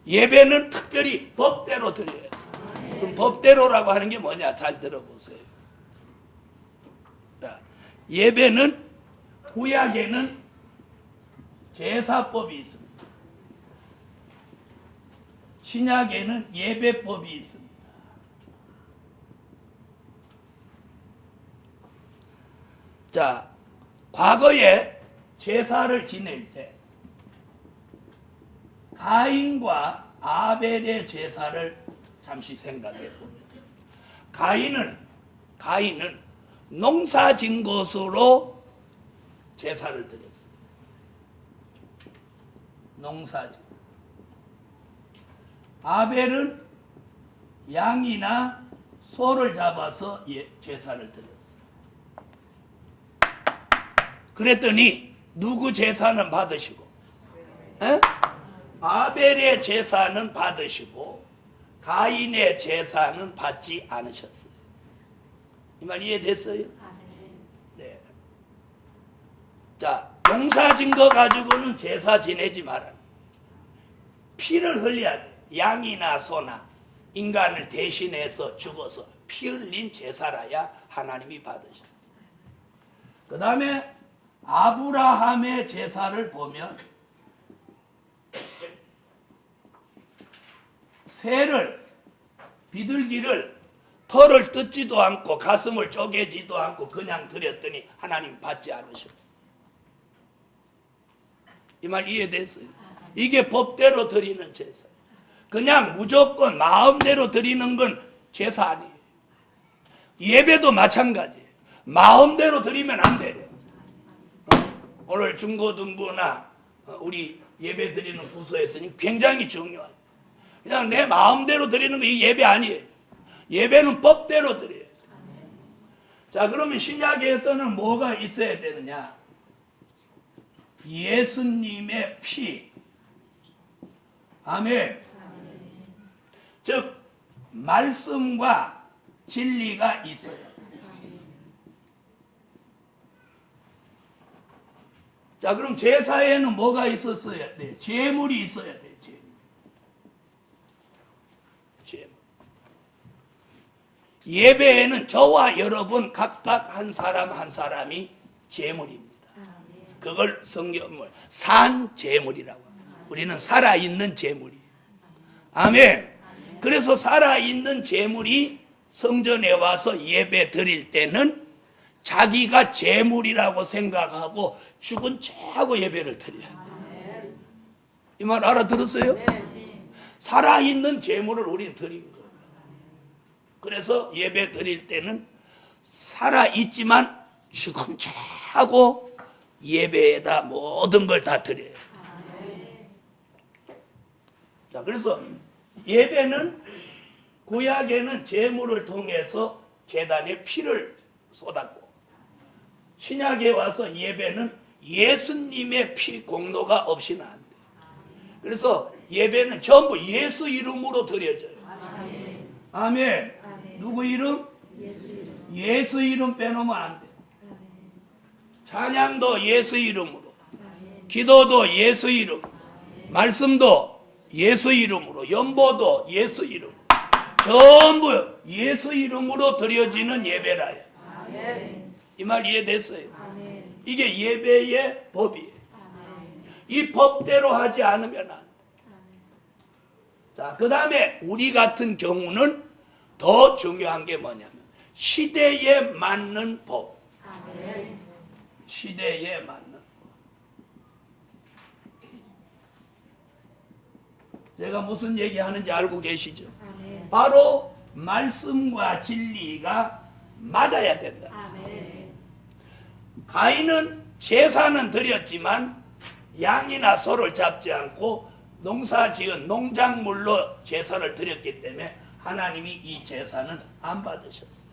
예배는 특별히 법대로 드려야 돼요. 그럼 법대로라고 하는 게 뭐냐? 잘 들어보세요. 자, 예배는 구약에는 제사법이 있습니다. 신약에는 예배법이 있습니다. 자, 과거에 제사를 지낼 때 가인과 아벨의 제사를 잠시 생각해 보면, 가인은 농사 진 것으로 제사를 드렸어요. 농사진. 아벨은 양이나 소를 잡아서 제사를 드렸어요. 그랬더니 누구 제사는 받으시고, 아벨의 제사는 받으시고 가인의 제사는 받지 않으셨어요. 이 말 이해됐어요? 네. 자, 농사진 거 가지고는 제사 지내지 마라. 피를 흘려야 돼. 양이나 소나 인간을 대신해서 죽어서 피 흘린 제사라야 하나님이 받으셨어요. 그 다음에 아브라함의 제사를 보면 새를, 비둘기를 털을 뜯지도 않고 가슴을 쪼개지도 않고 그냥 드렸더니 하나님 받지 않으셨어요. 이 말 이해됐어요? 이게 법대로 드리는 제사. 그냥 무조건 마음대로 드리는 건 제사 아니에요. 예배도 마찬가지예요. 마음대로 드리면 안 돼요. 오늘 중고등부나 우리 예배 드리는 부서에서는 굉장히 중요해요. 그냥 내 마음대로 드리는 거 이 예배 아니에요. 예배는 법대로 드려요. 자, 그러면 신약에서는 뭐가 있어야 되느냐? 예수님의 피. 아멘. 즉 말씀과 진리가 있어요. 자, 그럼 제사에는 뭐가 있었어야 돼? 제물이 있어야 돼. 제물. 예배에는 저와 여러분 각각 한 사람 한 사람이 제물입니다. 그걸 성경은 산 제물이라고 합니다. 우리는 살아있는 제물이에요. 아멘. 그래서 살아있는 제물이 성전에 와서 예배 드릴 때는 자기가 제물이라고 생각하고 죽은 채하고 예배를 드려요. 이 말 알아들었어요? 살아있는 제물을 우리는 드린 거예요. 그래서 예배 드릴 때는 살아있지만 죽은 채하고 예배에다 모든 걸 다 드려요. 자, 그래서 예배는 구약에는 제물을 통해서 제단에 피를 쏟았고, 신약에 와서 예배는 예수님의 피 공로가 없이는 안 돼요. 그래서 예배는 전부 예수 이름으로 드려져요. 아멘. 누구 이름? 예수 이름 빼놓으면 안 돼요. 찬양도 예수 이름으로, 기도도 예수 이름으로, 말씀도 예수 이름으로, 연보도 예수 이름으로, 전부 예수 이름으로 드려지는 예배라요. 이 말 이해됐어요? 이게 예배의 법이에요. 이 법대로 하지 않으면 안 돼. 자, 그 다음에 우리 같은 경우는 더 중요한 게 뭐냐면 시대에 맞는 법. 시대에 맞는 법. 제가 무슨 얘기하는지 알고 계시죠? 바로 말씀과 진리가 맞아야 된다. 가인은 제사는 드렸지만 양이나 소를 잡지 않고 농사 지은 농작물로 제사를 드렸기 때문에 하나님이 이 제사는 안 받으셨어요.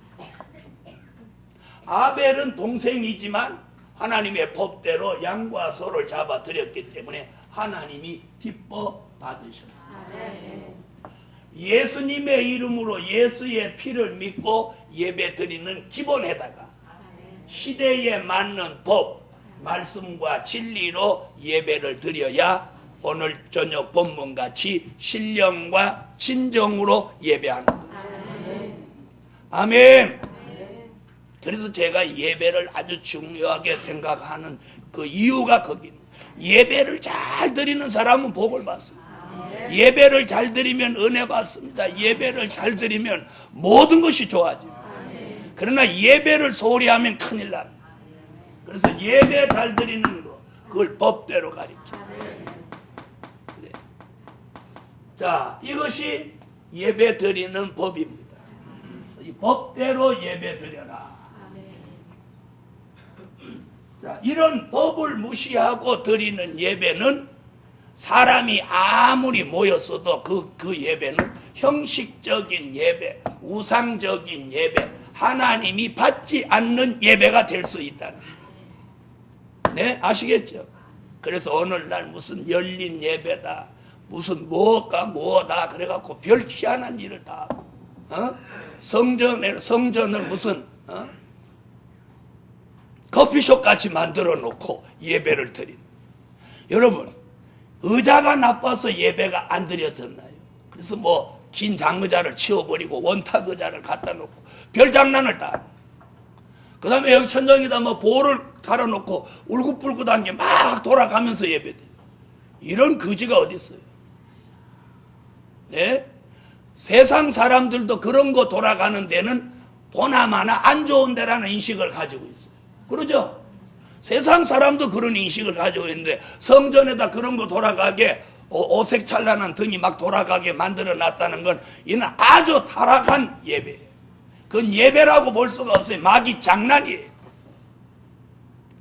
아벨은 동생이지만 하나님의 법대로 양과 소를 잡아 드렸기 때문에 하나님이 기뻐 받으셨어요. 예수님의 이름으로 예수의 피를 믿고 예배 드리는 기본에다가 시대에 맞는 법, 말씀과 진리로 예배를 드려야 오늘 저녁 본문같이 신령과 진정으로 예배하는 거예요. 아멘. 그래서 제가 예배를 아주 중요하게 생각하는 그 이유가 거기는 예배를 잘 드리는 사람은 복을 받습니다. 예배를 잘 드리면 은혜 받습니다. 예배를 잘 드리면 모든 것이 좋아져요. 그러나 예배를 소홀히 하면 큰일 납니다. 그래서 예배 잘 드리는 거, 그걸 법대로 가리켜. 네. 자, 이것이 예배 드리는 법입니다. 이 법대로 예배 드려라. 자, 이런 법을 무시하고 드리는 예배는 사람이 아무리 모였어도 그 예배는 형식적인 예배, 우상적인 예배, 하나님이 받지 않는 예배가 될 수 있다는 거예요. 네, 아시겠죠? 그래서 오늘날 무슨 열린 예배다, 무슨 뭐다 그래갖고 별 희한한 일을 다 하고, 성전을 무슨 커피숍 같이 만들어 놓고 예배를 드리는. 여러분, 의자가 나빠서 예배가 안 드려졌나요? 그래서 뭐 긴 장의자를 치워버리고 원탁 의자를 갖다 놓고 별 장난을 다 하고, 그 다음에 여기 천정에다 뭐 볼을 갈아놓고 울긋불긋한 게 막 돌아가면서 예배드려요. 이런 거지가 어디 있어요? 네? 세상 사람들도 그런 거 돌아가는 데는 보나마나 안 좋은 데라는 인식을 가지고 있어요. 그러죠? 세상 사람도 그런 인식을 가지고 있는데 성전에다 그런 거 돌아가게 오색찬란한 등이 막 돌아가게 만들어 놨다는 건 이는 아주 타락한 예배예요. 그건 예배라고 볼 수가 없어요. 마귀 장난이에요.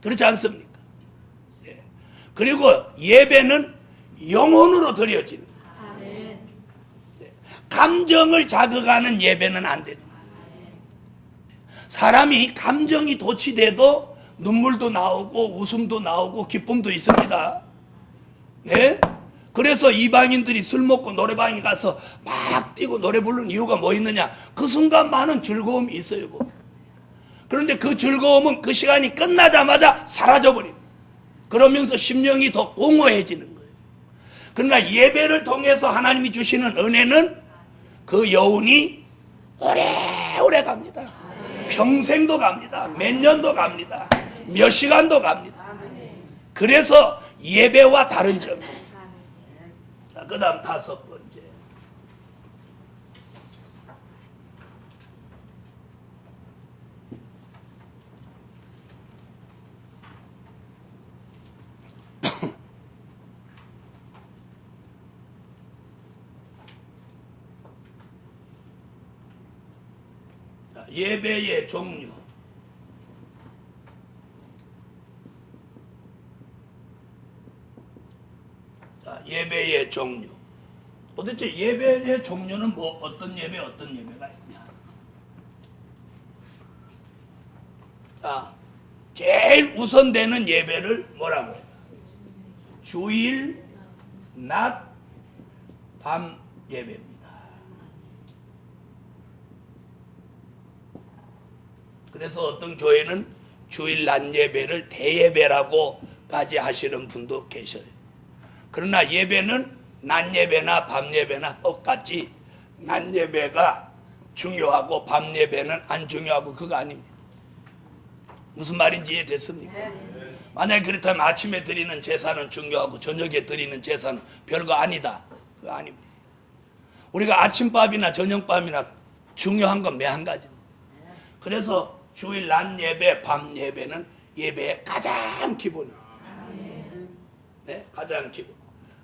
그렇지 않습니까? 네. 그리고 예배는 영혼으로 드려지는 거예요. 네. 감정을 자극하는 예배는 안 됩니다. 사람이 감정이 도취돼도 눈물도 나오고 웃음도 나오고 기쁨도 있습니다. 네? 그래서 이방인들이 술 먹고 노래방에 가서 막 뛰고 노래 부르는 이유가 뭐 있느냐? 그 순간 많은 즐거움이 있어요. 뭐. 그런데 그 즐거움은 그 시간이 끝나자마자 사라져버립니다. 그러면서 심령이 더 공허해지는 거예요. 그러나 예배를 통해서 하나님이 주시는 은혜는 그 여운이 오래오래 갑니다. 평생도 갑니다. 몇 년도 갑니다. 몇 시간도 갑니다. 그래서 예배와 다른 점이에요. 자, 그 다음 5번째. 자, 예배의 종류. 예배의 종류. 도대체 예배의 종류는 뭐 어떤 예배가 있냐? 자, 제일 우선되는 예배를 뭐라고 해요? 주일, 낮, 밤 예배입니다. 그래서 어떤 교회는 주일 낮 예배를 대예배라고까지 하시는 분도 계셔요. 그러나 예배는 낮 예배나 밤 예배나 똑같이 낮 예배가 중요하고 밤 예배는 안 중요하고 그거 아닙니다. 무슨 말인지 이해됐습니까? 만약에 그렇다면 아침에 드리는 제사는 중요하고 저녁에 드리는 제사는 별거 아니다. 그거 아닙니다. 우리가 아침밥이나 저녁밥이나 중요한 건 매 한 가지입니다. 그래서 주일 낮 예배, 밤 예배는 예배의 가장 기본입니다. 네, 가장 기본.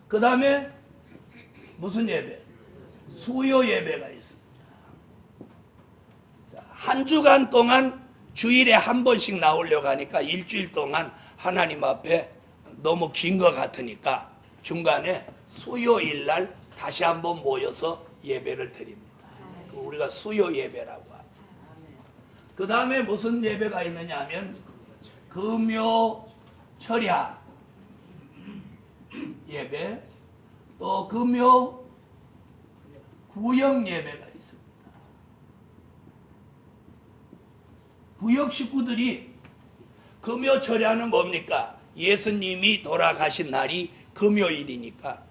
그 다음에 무슨 예배? 수요 예배가 있습니다. 한 주간 동안 주일에 한 번씩 나오려고 하니까 일주일 동안 하나님 앞에 너무 긴 것 같으니까 중간에 수요일 날 다시 한번 모여서 예배를 드립니다. 우리가 수요 예배라고 합니다. 그 다음에 무슨 예배가 있느냐 하면 금요 철야 예배, 또 금요 구역 예배가 있습니다. 구역 식구들이 금요 철야는 뭡니까? 예수님이 돌아가신 날이 금요일이니까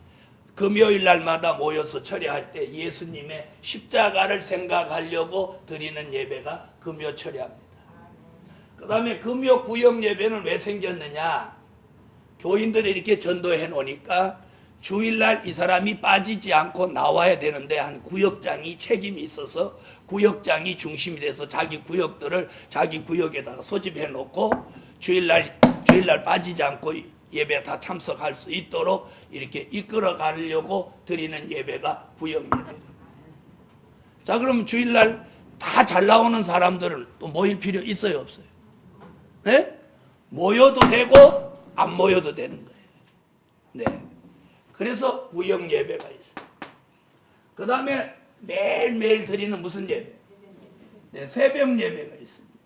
금요일 날마다 모여서 철야할 때 예수님의 십자가를 생각하려고 드리는 예배가 금요 철야입니다. 그 다음에 금요 구역 예배는 왜 생겼느냐? 교인들이 이렇게 전도해 놓으니까 주일날 이 사람이 빠지지 않고 나와야 되는데 한 구역장이 책임이 있어서 구역장이 중심이 돼서 자기 구역들을 자기 구역에다가 소집해 놓고 주일날 빠지지 않고 예배 다 참석할 수 있도록 이렇게 이끌어 가려고 드리는 예배가 부영 예배. 자, 그럼 주일날 다 잘 나오는 사람들은 또 모일 필요 있어요, 없어요? 네? 모여도 되고 안 모여도 되는 거예요. 네. 그래서 부영 예배가 있어요. 그 다음에 매일매일 드리는 무슨 예배? 네, 새벽 예배가 있습니다.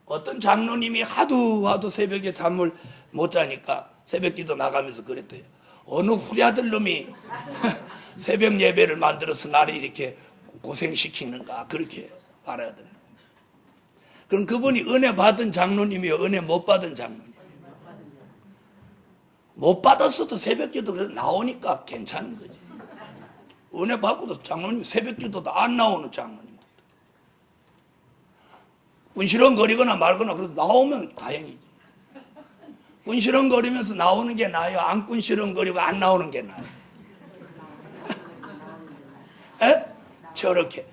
어떤 장로님이 하도 새벽에 잠을 못 자니까 새벽 기도 나가면서 그랬대요. 어느 후랴들 놈이 새벽 예배를 만들어서 나를 이렇게 고생시키는가, 그렇게 말하더라고요. 그럼 그분이 은혜 받은 장로님이요, 은혜 못 받은 장로님이요? 못 받았어도 새벽 기도 그래서 나오니까 괜찮은 거지. 은혜 받고도 장로님 새벽 기도도 안 나오는 장로님. 군시렁거리거나 말거나 그래도 나오면 다행이지. 군시렁거리면서 나오는 게 나아요? 안 군시렁거리고 안 나오는 게 나아요? 에? 저렇게.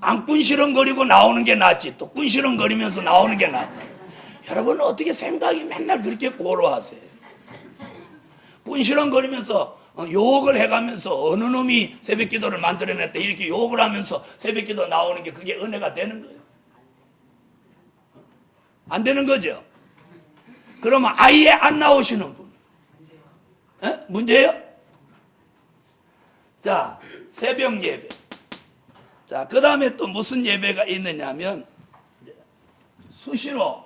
안 군시렁거리고 나오는 게 낫지. 또 군시렁거리면서 나오는 게 낫다. 여러분 어떻게 생각이 맨날 그렇게 고루하세요? 군시렁거리면서 욕을 해가면서 어느 놈이 새벽기도를 만들어냈다 이렇게 욕을 하면서 새벽기도 나오는 게 그게 은혜가 되는 거예요? 안 되는 거죠? 그러면 아예 안 나오시는 분, 문제예요? 자, 새벽 예배. 자, 그 다음에 또 무슨 예배가 있느냐면 수시로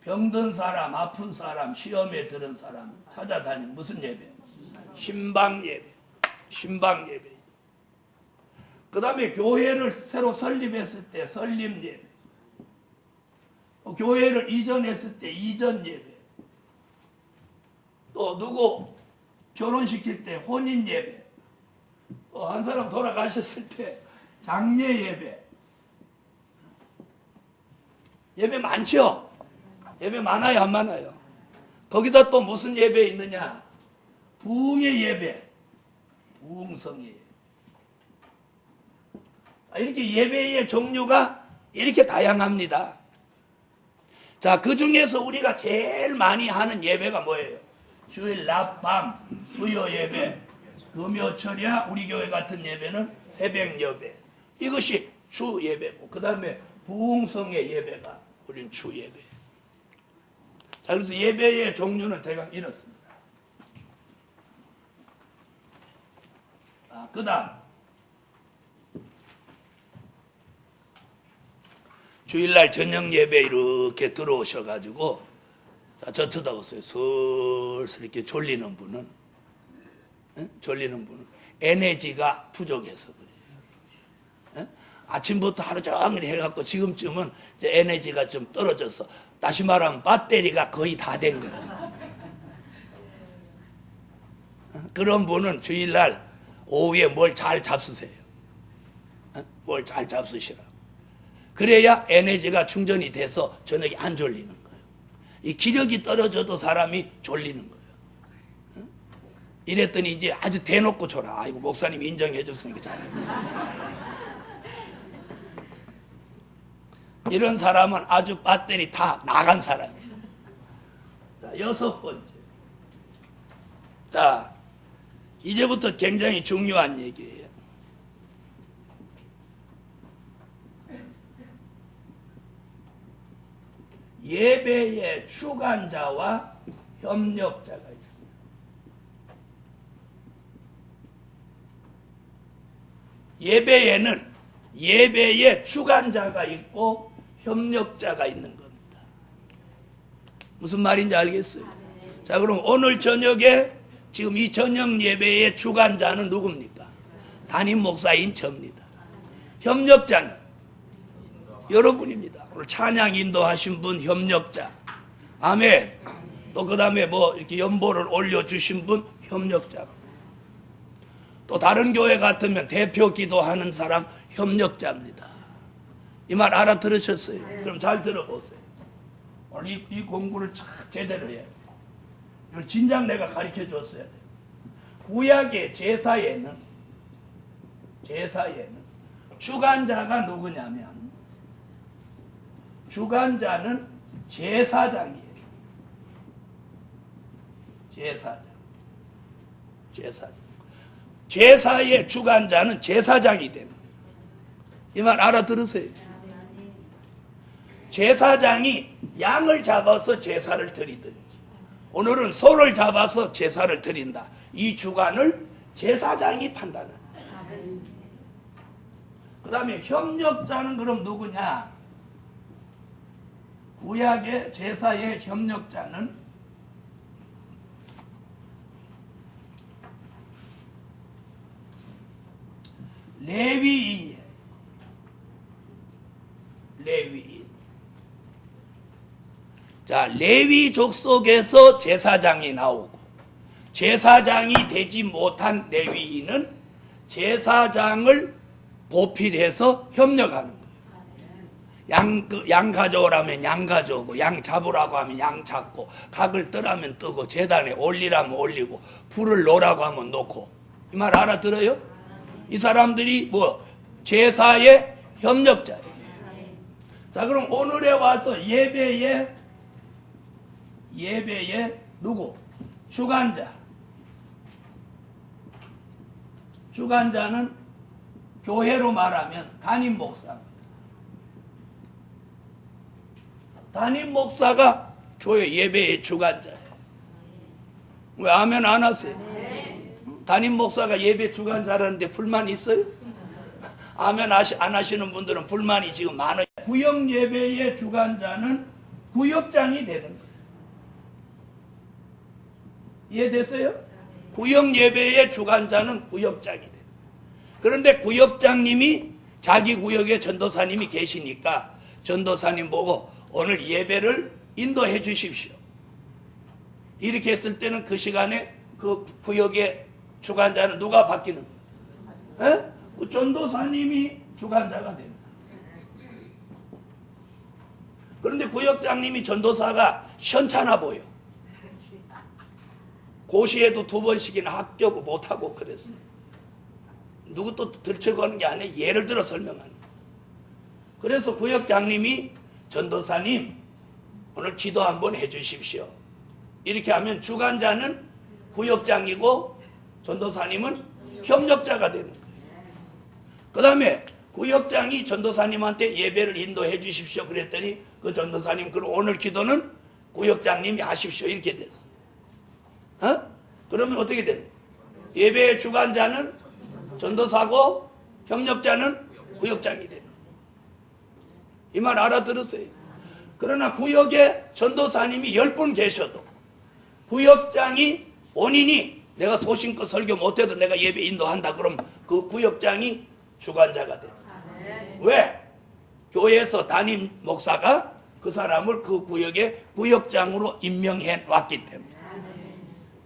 병든 사람, 아픈 사람, 시험에 들은 사람 찾아다니는 무슨 예배? 신방 예배. 신방 예배. 그 다음에 교회를 새로 설립했을 때 설립 예배. 또 교회를 이전했을 때 이전 예배. 또 누구 결혼시킬 때 혼인 예배. 또 한 사람 돌아가셨을 때 장례 예배. 예배 많죠? 예배 많아요, 안 많아요? 거기다 또 무슨 예배 있느냐? 부흥의 예배. 부흥성의 예배. 이렇게 예배의 종류가 이렇게 다양합니다. 자, 그 중에서 우리가 제일 많이 하는 예배가 뭐예요? 주일 낮밤 수요 예배, 금요철야 우리 교회 같은 예배는 새벽 예배. 이것이 주 예배고, 그 다음에 부흥성의 예배가 우린 주 예배. 자, 그래서 예배의 종류는 대강 이렇습니다. 그 다음 주일날 저녁 예배 이렇게 들어오셔가지고, 자, 저 쳐다보세요. 슬슬 이렇게 졸리는 분은, 졸리는 분은 에너지가 부족해서 그래요. 아침부터 하루 종일 해갖고 지금쯤은 이제 에너지가 좀 떨어져서, 다시 말하면 배터리가 거의 다 된 거예요. 그런 분은 주일날 오후에 뭘 잘 잡수세요. 뭘 잘 잡수시라. 그래야 에너지가 충전이 돼서 저녁에 안 졸리는 거예요. 이 기력이 떨어져도 사람이 졸리는 거예요. 이랬더니 이제 아주 대놓고 졸아. 아이고, 목사님 인정해 줬으니까 잘해. 이런 사람은 아주 배터리 다 나간 사람이에요. 자, 6번째. 자, 이제부터 굉장히 중요한 얘기예요. 예배의 주관자와 협력자가 있습니다. 예배에는 예배의 주관자가 있고 협력자가 있는 겁니다. 무슨 말인지 알겠어요? 자, 그럼 오늘 저녁에 지금 이 저녁 예배의 주관자는 누굽니까? 담임 목사인 저입니다. 협력자는 여러분입니다. 오늘 찬양 인도하신 분 협력자. 아멘. 또 그 다음에 뭐 이렇게 연보를 올려주신 분 협력자. 또 다른 교회 같으면 대표 기도하는 사람 협력자입니다. 이 말 알아들으셨어요? 그럼 잘 들어보세요. 오늘 이 공부를 제대로 해야 돼요. 이걸 진작 내가 가르쳐 줬어야 돼요. 구약의 제사에는 주관자가 누구냐면, 주관자는 제사장이에요. 제사장. 제사의 주관자는 제사장이 되는 거예요. 이 말 알아들으세요? 제사장이 양을 잡아서 제사를 드리든지 오늘은 소를 잡아서 제사를 드린다. 이 주관을 제사장이 판단한다. 그 다음에 협력자는 그럼 누구냐? 구약의 제사의 협력자는 레위인이에요. 레위인. 자, 레위족 속에서 제사장이 나오고 제사장이 되지 못한 레위인은 제사장을 보필해서 협력하는 거예요. 양 가져오라면 양 가져오고 양 잡으라고 하면 양 잡고 각을 뜨라면 뜨고 제단에 올리라면 올리고 불을 놓으라고 하면 놓고. 이 말 알아들어요? 이 사람들이 뭐 제사의 협력자예요. 자, 그럼 오늘에 와서 예배에 누구? 주관자. 주관자는 교회로 말하면 담임 목사입니다. 담임 목사가 교회 예배의 주관자예요. 왜 아멘 안 하세요? 담임 목사가 예배 주관자라는데 불만 있어요? 아멘 안 하시는 분들은 불만이 지금 많아요. 구역 예배의 주관자는 구역장이 되는 거예요. 이해됐어요? 구역 예배의 주관자는 구역장이 돼요. 그런데 구역장님이 자기 구역에 전도사님이 계시니까 전도사님 보고 오늘 예배를 인도해 주십시오. 이렇게 했을 때는 그 시간에 그 구역의 주관자는 누가 바뀌는 거예요? 그 전도사님이 주관자가 됩니다. 그런데 구역장님이 전도사가 시원찮아 보여. 고시에도 2번씩이나 합격 못하고 그랬어요. 누구 또 들쳐가는 게 아니에요. 예를 들어 설명하는 거예요. 그래서 구역장님이 전도사님 오늘 기도 한번 해주십시오. 이렇게 하면 주관자는 구역장이고 전도사님은 협력자가 되는 거예요. 그 다음에 구역장이 전도사님한테 예배를 인도해 주십시오 그랬더니 그 전도사님 그럼 오늘 기도는 구역장님이 하십시오 이렇게 됐어. 그러면 어떻게 돼? 예배의 주관자는 전도사고 협력자는 구역장이 되는. 이 말 알아들으세요? 그러나 구역에 전도사님이 10분 계셔도 구역장이 본인이 내가 소신껏 설교 못해도 내가 예배 인도한다 그럼 그 구역장이 주관자가 돼. 왜? 교회에서 담임 목사가 그 사람을 그 구역의 구역장으로 임명해 왔기 때문에.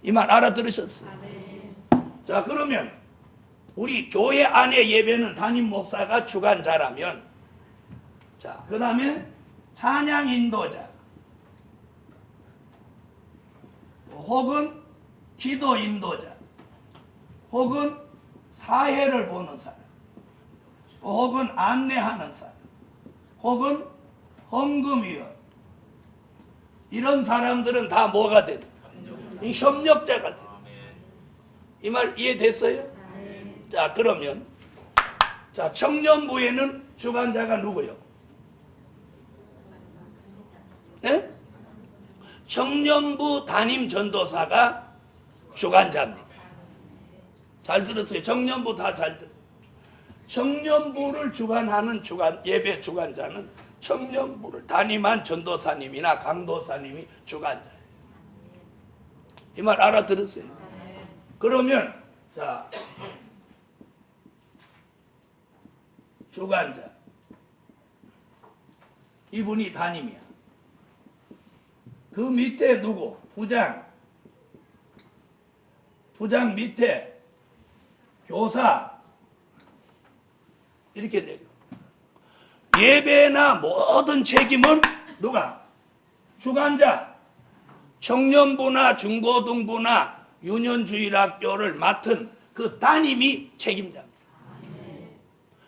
이 말 알아들으셨어요? 자, 그러면 우리 교회 안의 예배는 담임 목사가 주관자라면, 자, 그 다음에 찬양 인도자 혹은 기도 인도자 혹은 사회를 보는 사람 혹은 안내하는 사람 혹은 헌금위원, 이런 사람들은 다 뭐가 되든 협력자가 돼. 이 말 이해됐어요? 자, 그러면 자, 청년부에는 주관자가 누구요? 네? 청년부 담임 전도사가 주관자입니다. 잘 들으세요. 청년부 다 잘 들어요. 청년부를 주관하는 예배 주관자는 청년부를 담임한 전도사님이나 강도사님이 주관자예요. 이 말 알아들으세요? 그러면 자, 주관자 이분이 담임이야. 그 밑에 누구? 부장 밑에 교사 이렇게 내려. 예배나 모든 책임은 누가? 주관자. 청년부나 중고등부나 유년주일학교를 맡은 그 담임이 책임자입니다.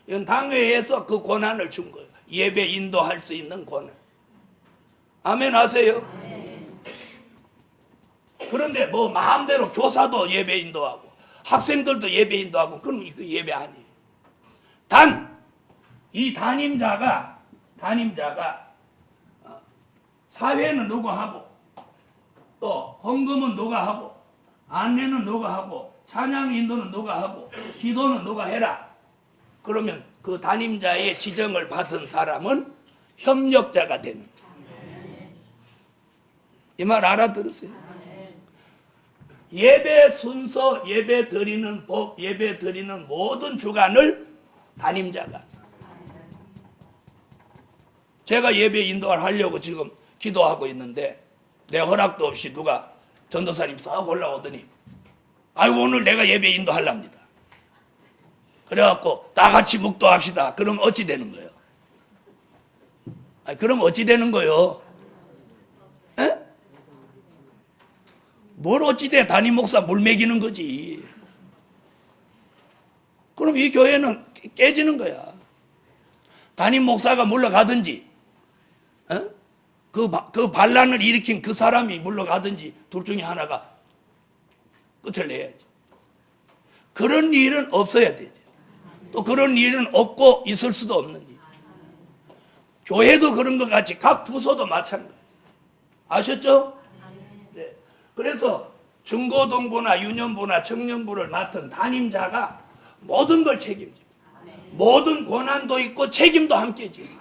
이건 당회에서 그 권한을 준 거예요. 예배 인도할 수 있는 권한. 아멘 하세요? 그런데 뭐 마음대로 교사도 예배 인도하고 학생들도 예배 인도하고 그건 그 예배 아니에요. 단 이 담임자가 사회는 누가 하고 또 헌금은 누가 하고 안내는 누가 하고 찬양 인도는 누가 하고 기도는 누가 해라. 그러면 그 담임자의 지정을 받은 사람은 협력자가 되는 거예요. 이 말 알아들으세요? 예배 순서, 예배 드리는 법, 예배 드리는 모든 주관을 담임자가. 제가 예배 인도를 하려고 지금 기도하고 있는데 내 허락도 없이 누가 전도사님 싹 올라오더니 아이고 오늘 내가 예배 인도하랍니다. 그래갖고 다 같이 묵도합시다. 그럼 어찌 되는 거예요? 아니, 그럼 어찌 되는 거예요? 에? 뭘 어찌 돼? 담임 목사 물 먹이는 거지. 그럼 이 교회는 깨지는 거야. 담임 목사가 물러가든지 그 반란을 일으킨 그 사람이 물러가든지 둘 중에 하나가 끝을 내야지. 그런 일은 없어야 되죠. 또 그런 일은 없고 있을 수도 없는 일. 교회도 그런 것 같이 각 부서도 마찬가지. 아셨죠? 네. 그래서 중고등부나 유년부나 청년부를 맡은 담임자가 모든 걸 책임집니다. 모든 권한도 있고 책임도 함께 지고.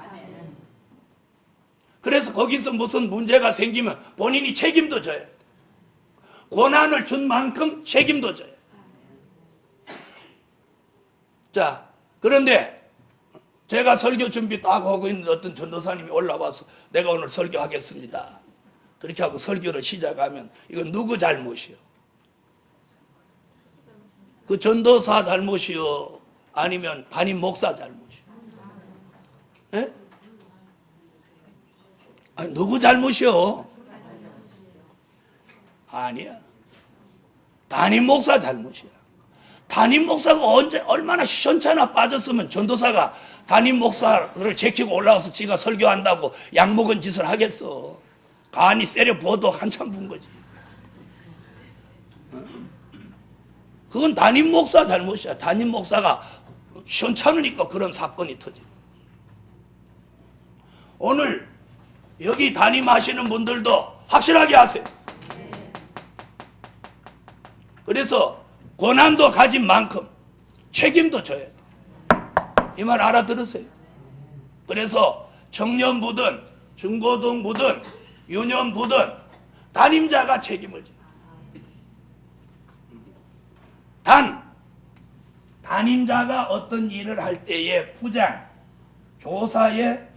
그래서 거기서 무슨 문제가 생기면 본인이 책임도 져야 돼. 권한을 준 만큼 책임도 져야 돼. 자, 그런데 제가 설교 준비 딱 하고 있는 어떤 전도사님이 올라와서 내가 오늘 설교하겠습니다. 그렇게 하고 설교를 시작하면 이건 누구 잘못이요? 그 전도사 잘못이요? 아니면 담임 목사 잘못이요? 예? 아니, 누구 잘못이요? 아니야. 담임 목사 잘못이야. 담임 목사가 얼마나 시원찮아 빠졌으면 전도사가 담임 목사를 제키고 올라와서 지가 설교한다고 약먹은 짓을 하겠어. 간이 세려 부어도 한참 분 거지. 그건 담임 목사 잘못이야. 담임 목사가 시원찮으니까 그런 사건이 터져. 오늘 여기 담임하시는 분들도 확실하게 하세요. 그래서 권한도 가진 만큼 책임도 져야 돼. 이 말 알아들으세요? 그래서 청년부든 중고등부든 유년부든 담임자가 책임을 져요. 단 담임자가 어떤 일을 할 때에 부장, 교사의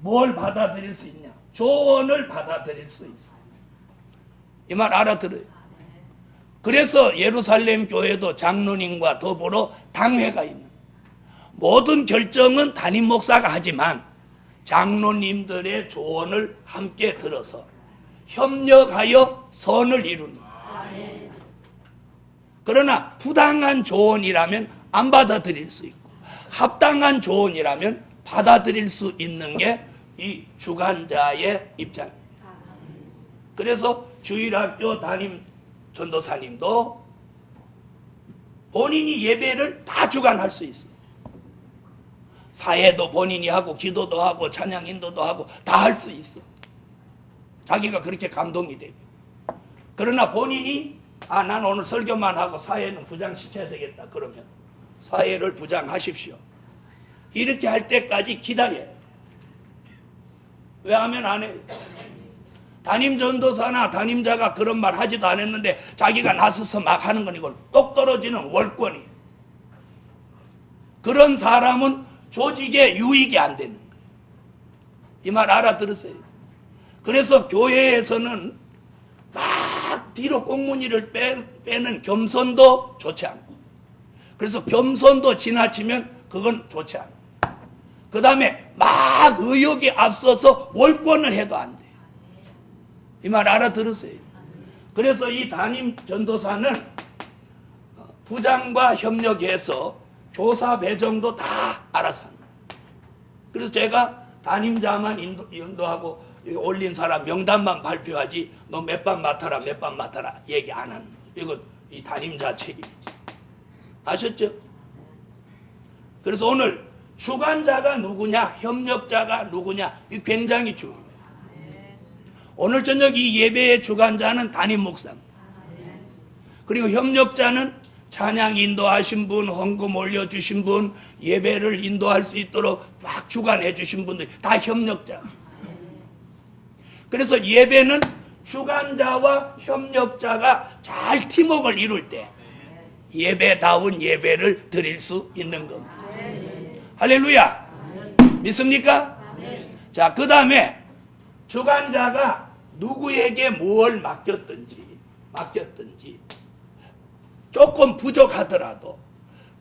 뭘 받아들일 수 있냐? 조언을 받아들일 수 있어요. 이 말 알아들어요? 그래서 예루살렘 교회도 장로님과 더불어 당회가 있는, 모든 결정은 담임 목사가 하지만 장로님들의 조언을 함께 들어서 협력하여 선을 이루는. 그러나 부당한 조언이라면 안 받아들일 수 있고 합당한 조언이라면 받아들일 수 있는 게 이 주관자의 입장입니다. 그래서 주일학교 담임 전도사님도 본인이 예배를 다 주관할 수 있어요. 사회도 본인이 하고 기도도 하고 찬양 인도도 하고 다 할 수 있어. 자기가 그렇게 감동이 되고. 그러나 본인이 난 오늘 설교만 하고 사회는 부장시켜야 되겠다. 그러면 사회를 부장하십시오. 이렇게 할 때까지 기다려야 돼. 왜 하면 안 해요? 담임 전도사나 담임자가 그런 말 하지도 않았는데 자기가 나서서 막 하는 건 이건 똑 떨어지는 월권이에요. 그런 사람은 조직에 유익이 안 되는 거예요. 이 말 알아들으세요? 그래서 교회에서는 막 뒤로 꽁무니를 빼는 겸손도 좋지 않고, 그래서 겸손도 지나치면 그건 좋지 않고, 그 다음에 막 의욕이 앞서서 월권을 해도 안 돼요. 이 말 알아들으세요? 그래서 이 담임 전도사는 부장과 협력해서 교사 배정도 다 알아서 하는 거예요. 그래서 제가 담임자만 인도하고 여기 올린 사람 명단만 발표하지 너 몇 반 맡아라 몇 반 맡아라 얘기 안 하는 거예요. 이건 이 담임자 책임이죠. 아셨죠? 그래서 오늘 주관자가 누구냐 협력자가 누구냐 이 굉장히 중요해요. 오늘 저녁 이 예배의 주관자는 담임 목사입니다. 그리고 협력자는 찬양 인도하신 분, 헌금 올려주신 분, 예배를 인도할 수 있도록 막 주관해 주신 분들 다 협력자. 그래서 예배는 주관자와 협력자가 잘 팀워크를 이룰 때 예배다운 예배를 드릴 수 있는 겁니다. 할렐루야. 믿습니까? 자, 그 다음에 주관자가 누구에게 뭘 맡겼든지 조금 부족하더라도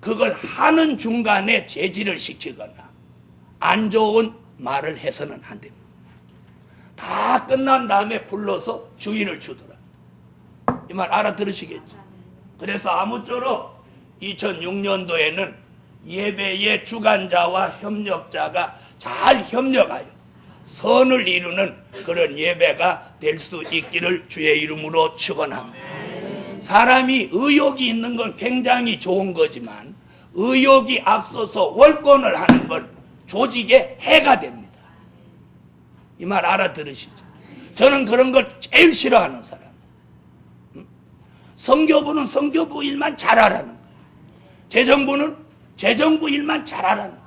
그걸 하는 중간에 제지를 시키거나 안 좋은 말을 해서는 안 됩니다. 다 끝난 다음에 불러서 주의를 주더라. 이 말 알아들으시겠죠? 그래서 아무쪼록 2006년도에는 예배의 주관자와 협력자가 잘 협력하여 선을 이루는 그런 예배가 될 수 있기를 주의 이름으로 축원합니다. 사람이 의욕이 있는 건 굉장히 좋은 거지만 의욕이 앞서서 월권을 하는 건 조직에 해가 됩니다. 이 말 알아들으시죠? 저는 그런 걸 제일 싫어하는 사람. 선교부는 선교부 일만 잘하라는 거예요. 재정부는 재정부 일만 잘하라는 거예요.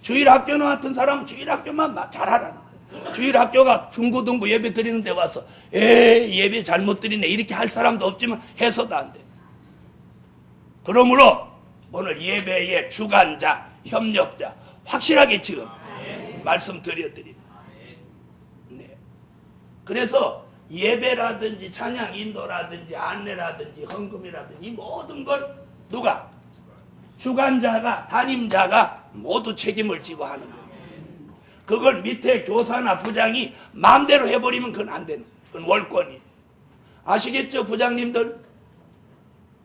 주일학교는 같은 사람은 주일학교만 잘하라는 거예요. 주일학교가 중고등부 예배 드리는 데 와서 예배 잘못 드리네 이렇게 할 사람도 없지만 해서도 안 돼. 그러므로 오늘 예배의 주관자, 협력자 확실하게 지금 말씀드려드립니다. 네. 그래서 예배라든지 찬양 인도라든지 안내라든지 헌금이라든지 이 모든 걸 누가? 주관자가 담임자가 모두 책임을 지고 하는 거예요. 그걸 밑에 교사나 부장이 마음대로 해버리면 그건 안 되는 거예요. 그건 월권이에요. 아시겠죠 부장님들?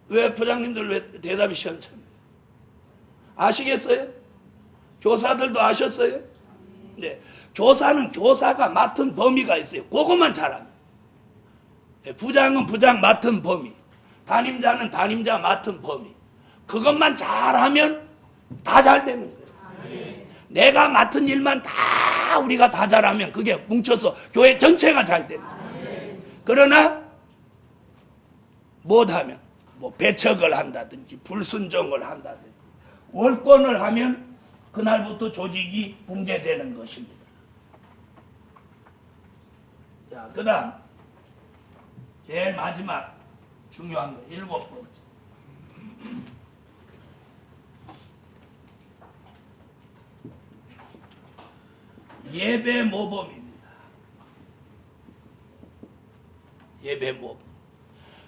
왜 부장님들 왜 대답이 시원찮아요? 아시겠어요? 교사들도 아셨어요? 네. 교사는 교사가 맡은 범위가 있어요. 그것만 잘하면. 네. 부장은 부장 맡은 범위. 담임자는 담임자 맡은 범위. 그것만 잘하면 다 잘 되는 거예요. 내가 맡은 일만 다 우리가 다 잘하면 그게 뭉쳐서 교회 전체가 잘 되는 거예요. 그러나 못하면 뭐 배척을 한다든지 불순종을 한다든지 월권을 하면 그날부터 조직이 붕괴되는 것입니다. 자, 그 다음 제일 마지막 중요한 거 7번째. 예배 모범입니다. 예배 모범.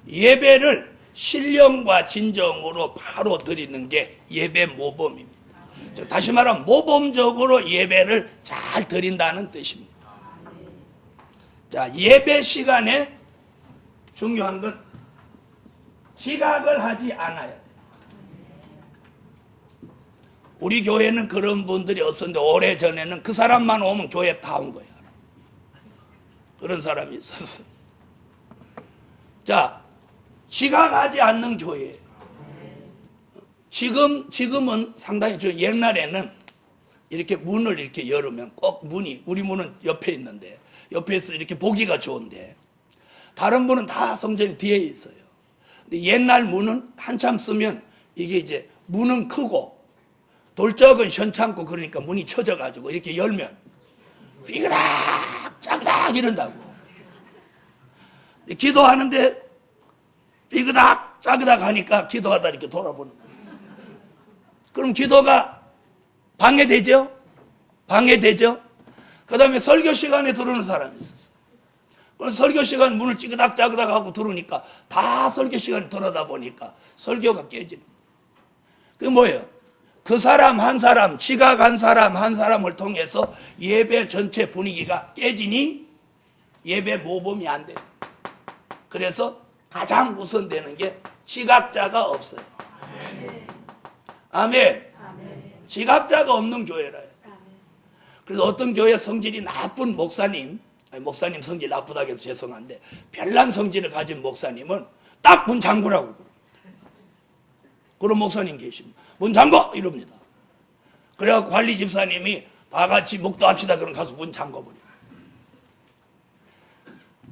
예배를 신령과 진정으로 바로 드리는 게 예배 모범입니다. 다시 말하면 모범적으로 예배를 잘 드린다는 뜻입니다. 자, 예배 시간에 중요한 건 지각을 하지 않아야 돼요. 우리 교회는 그런 분들이 없었는데 오래전에는 그 사람만 오면 교회 다 온 거예요. 그런 사람이 있었어요. 자, 지각하지 않는 교회. 지금은 상당히 옛날에는 이렇게 문을 이렇게 열으면 꼭 문이, 우리 문은 옆에 있는데, 옆에서 이렇게 보기가 좋은데, 다른 문은 다 성전이 뒤에 있어요. 근데 옛날 문은 한참 쓰면 이게 이제 문은 크고, 돌적은 현찮고 그러니까 문이 쳐져가지고 이렇게 열면 삐그락 짜그락 이런다고. 기도하는데 삐그락 짜그락 하니까 기도하다 이렇게 돌아보는 거예요. 그럼 기도가 방해되죠? 방해되죠? 그 다음에 설교 시간에 들어오는 사람이 있었어요. 그럼 설교 시간 문을 찌그닥 짜그닥 하고 들어오니까 다 설교 시간에 들어다 보니까 설교가 깨지는 거예요. 그게 뭐예요? 그 사람 한 사람, 지각한 사람 한 사람을 통해서 예배 전체 분위기가 깨지니 예배 모범이 안 돼요. 그래서 가장 우선되는 게 지각자가 없어요. 아멘. 지각자가 없는 교회라요. 그래서 어떤 교회 성질이 나쁜 목사님, 아니, 목사님 성질 나쁘다고 해서 죄송한데 별난 성질을 가진 목사님은 딱 문 잠그라고 그럽니다. 그런 목사님 계십니다. 문 잠궈! 이럽니다. 그래갖고 관리 집사님이 다 같이 목도합시다 그럼 가서 문 잠궈버립니다.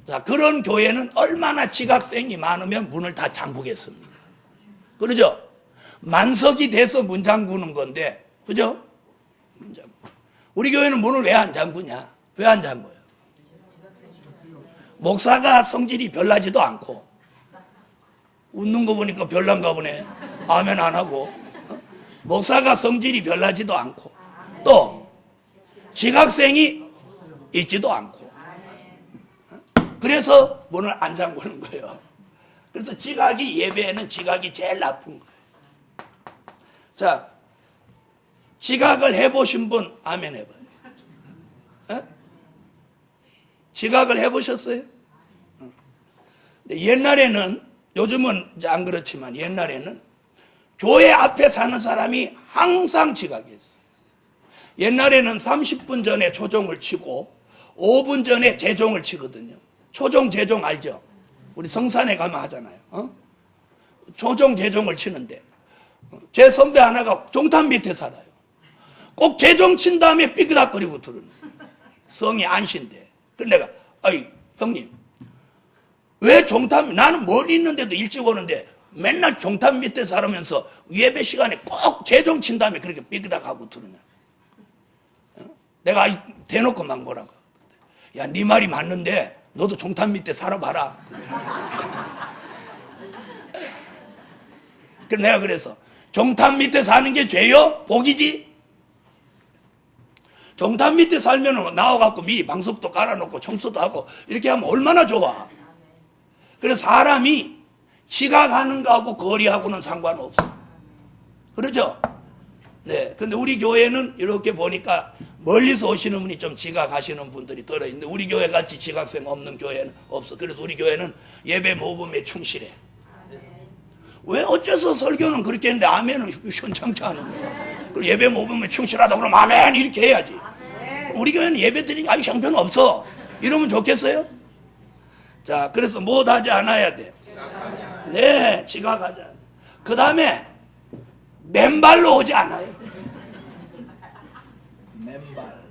자, 그런 교회는 얼마나 지각생이 많으면 문을 다 잠그겠습니까? 그러죠? 만석이 돼서 문 잠그는 건데, 그죠? 문 잠그. 우리 교회는 문을 왜 안 잠그냐? 왜 안 잠궈요? 목사가 성질이 별나지도 않고, 웃는 거 보니까 별난가 보네. 아멘 안 하고. 목사가 성질이 별나지도 않고, 또 지각생이 있지도 않고. 그래서 문을 안 잠그는 거예요. 그래서 지각이, 예배에는 지각이 제일 나쁜 거예요. 자, 지각을 해보신 분 아멘 해봐요. 에? 지각을 해보셨어요? 옛날에는, 요즘은 이제 안 그렇지만 옛날에는 교회 앞에 사는 사람이 항상 지각했어요. 옛날에는 30분 전에 초종을 치고 5분 전에 재종을 치거든요. 초종, 재종 알죠? 우리 성산에 가면 하잖아요. 초종, 재종을 치는데 제 선배 하나가 종탄 밑에 살아요. 꼭 재종 친 다음에 삐그닥거리고 들어요. 성이 안신데. 그래서 내가, 아이 형님, 왜 종탄, 나는 멀리 있는데도 일찍 오는데 맨날 종탄 밑에 살으면서 예배 시간에 꼭 재종 친 다음에 그렇게 삐그닥하고 들으냐. 내가 대놓고 막 뭐라고. 야, 네 말이 맞는데 너도 종탄 밑에 살아봐라. 그래서 내가 그래서 종탄 밑에 사는 게 죄요? 복이지? 종탄 밑에 살면 나와갖고 미리 방석도 깔아놓고 청소도 하고 이렇게 하면 얼마나 좋아. 그래서 사람이 지각하는 거하고 거리하고는 상관없어. 그러죠? 네. 근데 우리 교회는 이렇게 보니까 멀리서 오시는 분이 좀 지각하시는 분들이 들어있는데 우리 교회 같이 지각생 없는 교회는 없어. 그래서 우리 교회는 예배 모범에 충실해. 왜 어째서 설교는 그렇게 했는데 아멘은 현창치 않은 거야. 그리고 예배 모범에 충실하다 그러면 아멘 이렇게 해야지. 우리 교회는 예배 드리는 게 아주 형편 없어. 이러면 좋겠어요? 자, 그래서 못하지 않아야 돼. 네, 지각하지 않아요. 그 다음에 맨발로 오지 않아요. 맨발.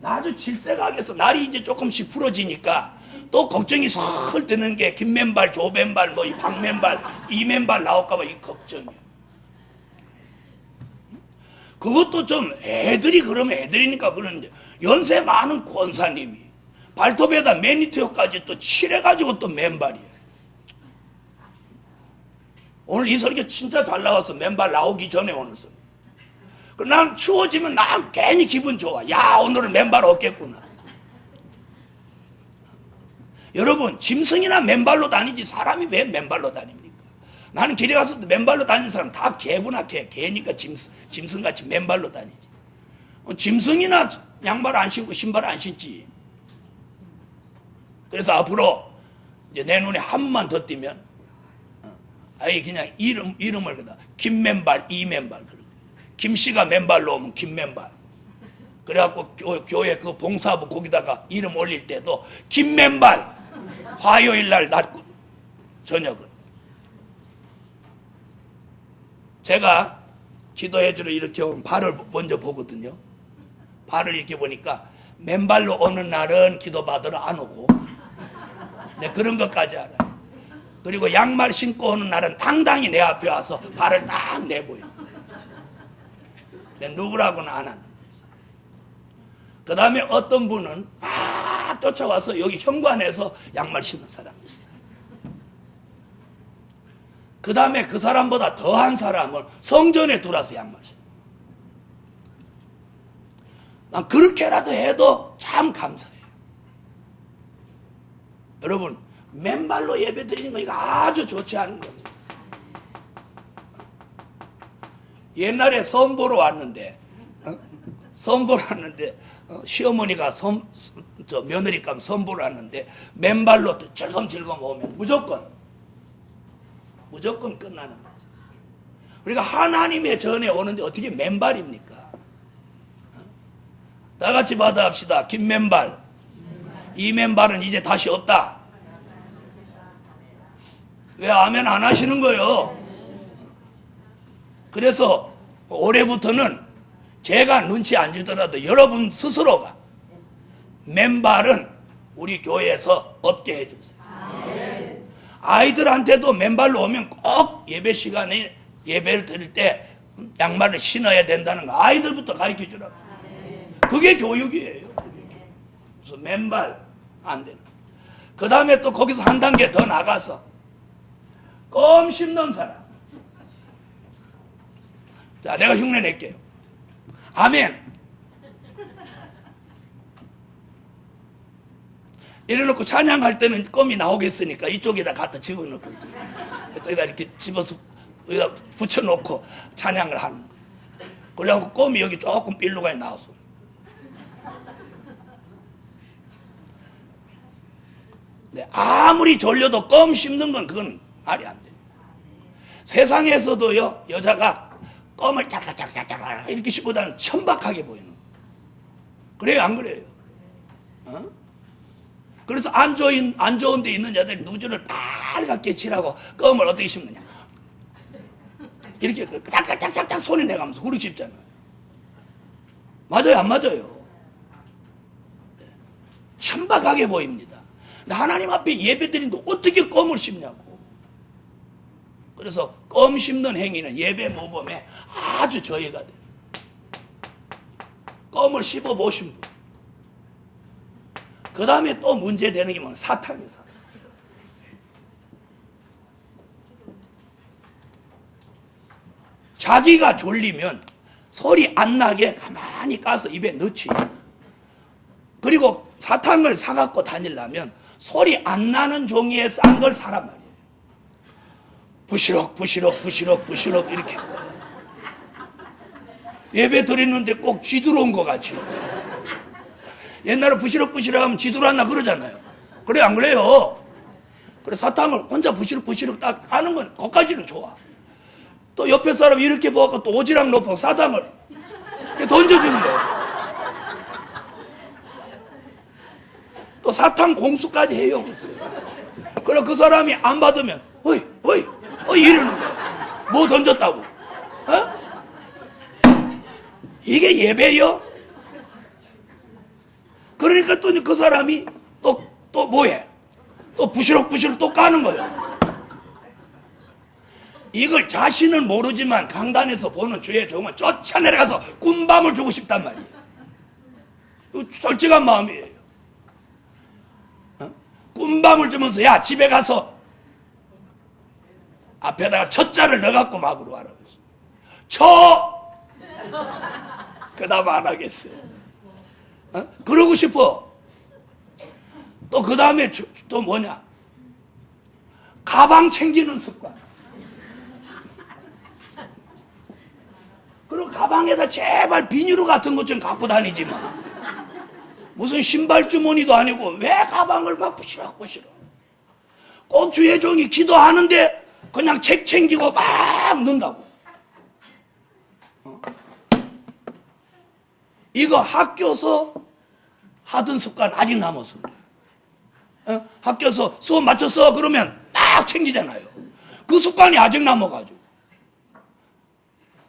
아주 질색하겠어. 날이 이제 조금씩 풀어지니까 또 걱정이 슬 드는 게 김맨발, 조맨발, 뭐 이 박맨발, 이맨발 나올까봐 이 걱정이에요. 그것도 좀 애들이 그러면 애들이니까 그러는데 연세 많은 권사님이 발톱에다 매니큐어까지 또 칠해가지고 또 맨발이에요. 오늘 이 설교 진짜 잘 나왔어. 맨발 나오기 전에 오는 설교. 난 추워지면 난 괜히 기분 좋아. 야, 오늘은 맨발 없겠구나. 여러분, 짐승이나 맨발로 다니지 사람이 왜 맨발로 다닙니까? 나는 길에 가서 맨발로 다니는 사람 다 개구나. 개니까 짐승같이 맨발로 다니지. 짐승이나 양말 안 신고 신발 안 신지. 그래서 앞으로 이제 내 눈에 한 번만 더 띄면 아예 그냥 이름을 그다 김맨발, 이맨발 그렇게. 김씨가 맨발로 오면 김맨발. 그래갖고 교회 그 봉사부 거기다가 이름 올릴 때도 김맨발. 화요일날 낮 저녁을. 제가 기도해주러 이렇게 오면 발을 먼저 보거든요. 발을 이렇게 보니까 맨발로 오는 날은 기도 받으러 안 오고, 네, 그런 것까지 알아요. 그리고 양말 신고 오는 날은 당당히 내 앞에 와서 발을 딱 내보여. 네, 누구라고는 안 하는. 그 다음에 어떤 분은 막 쫓아와서 여기 현관에서 양말 신는 사람이 있어요. 그 다음에 그 사람보다 더한 사람은 성전에 들어와서 양말 신는. 난 그렇게라도 해도 참 감사해요. 여러분, 맨발로 예배 드리는 거 이거 아주 좋지 않은 거죠. 옛날에 선보러 왔는데, 시어머니가 며느리감 선보러 왔는데 맨발로 즐검즐검 오면 무조건 끝나는 거죠. 우리가 하나님의 전에 오는데 어떻게 맨발입니까? 다 같이 받아합시다. 김맨발, 이 맨발은 이제 다시 없다. 왜 아멘 안 하시는 거예요? 그래서 올해부터는 제가 눈치 안 주더라도 여러분 스스로가 맨발은 우리 교회에서 없게 해주세요. 아이들한테도 맨발로 오면 꼭 예배 시간에 예배를 드릴 때 양말을 신어야 된다는 거 아이들부터 가르쳐 주라고. 그게 교육이에요. 그래서 맨발 안 되는. 그 다음에 또 거기서 한 단계 더 나가서 껌 씹는 사람. 자, 내가 흉내 낼게요. 아멘. 이래놓고 찬양할 때는 껌이 나오겠으니까 이쪽에다 갖다 집어넣고 여기다 이렇게 집어서 여기다 붙여놓고 찬양을 하는 거예요. 그래갖고 껌이 여기 조금 삘루가 나왔어. 네, 아무리 졸려도 껌 씹는 건 그건 말이 안 돼요. 세상에서도요, 여자가 껌을 짝짝짝짝짝 이렇게 씹보다는 천박하게 보이는 거예요. 그래요, 안 그래요? 어? 그래서 안 좋은 데 있는 여자들이 누주를 빨갛게 칠하고 껌을 어떻게 씹느냐. 이렇게 짝짝짝짝 소리 내가면서 후리 씹잖아요. 맞아요, 안 맞아요? 네. 천박하게 보입니다. 근데 하나님 앞에 예배 드리는데 어떻게 껌을 씹냐고. 그래서 껌 씹는 행위는 예배 모범에 아주 저해가 돼요. 껌을 씹어 보신 분. 그 다음에 또 문제되는 게 뭐냐, 사탕이에요. 사탕. 자기가 졸리면 소리 안 나게 가만히 까서 입에 넣지. 그리고 사탕을 사갖고 다니려면 소리 안 나는 종이에 싼 걸 사란 말이에요. 부시럭 부시럭 부시럭 부시럭 이렇게. 예배 드리는데 꼭 쥐들어온 것 같이. 옛날에 부시럭부시럭 하면 쥐들어왔나 그러잖아요. 그래 안 그래요? 그래 사탕을 혼자 부시럭부시럭 딱 하는 건 거기까지는 좋아. 또 옆에 사람 이렇게 보고 또 오지랖 높고 사탕을 던져주는 거예요. 또 사탕 공수까지 해요. 그래 그 사람이 안 받으면 어이 이러는 거야. 뭐 던졌다고? 어? 이게 예배요? 그러니까 또 그 사람이 또 뭐해? 또 부시럭부시럭 또 까는 거예요. 이걸 자신은 모르지만 강단에서 보는 주의 종은 쫓아내려가서 꾼밤을 주고 싶단 말이에요. 솔직한 마음이에요. 어? 꾼밤을 주면서 야 집에 가서 앞에다가 첫자를 넣어갖고 막으로 하라고 했어요. 그 다음 안 하겠어요. 어? 그러고 싶어. 또 그 다음에 또 뭐냐? 가방 챙기는 습관. 그리고 가방에다 제발 비닐로 같은 것 좀 갖고 다니지 마. 무슨 신발 주머니도 아니고 왜 가방을 막 부시럭부시럭. 꼭 주의 종이 기도하는데 그냥 책 챙기고 막 넣는다고. 이거 학교에서 하던 습관 아직 남았어. 학교에서 수업 맞췄어 그러면 막 챙기잖아요. 그 습관이 아직 남아가지고.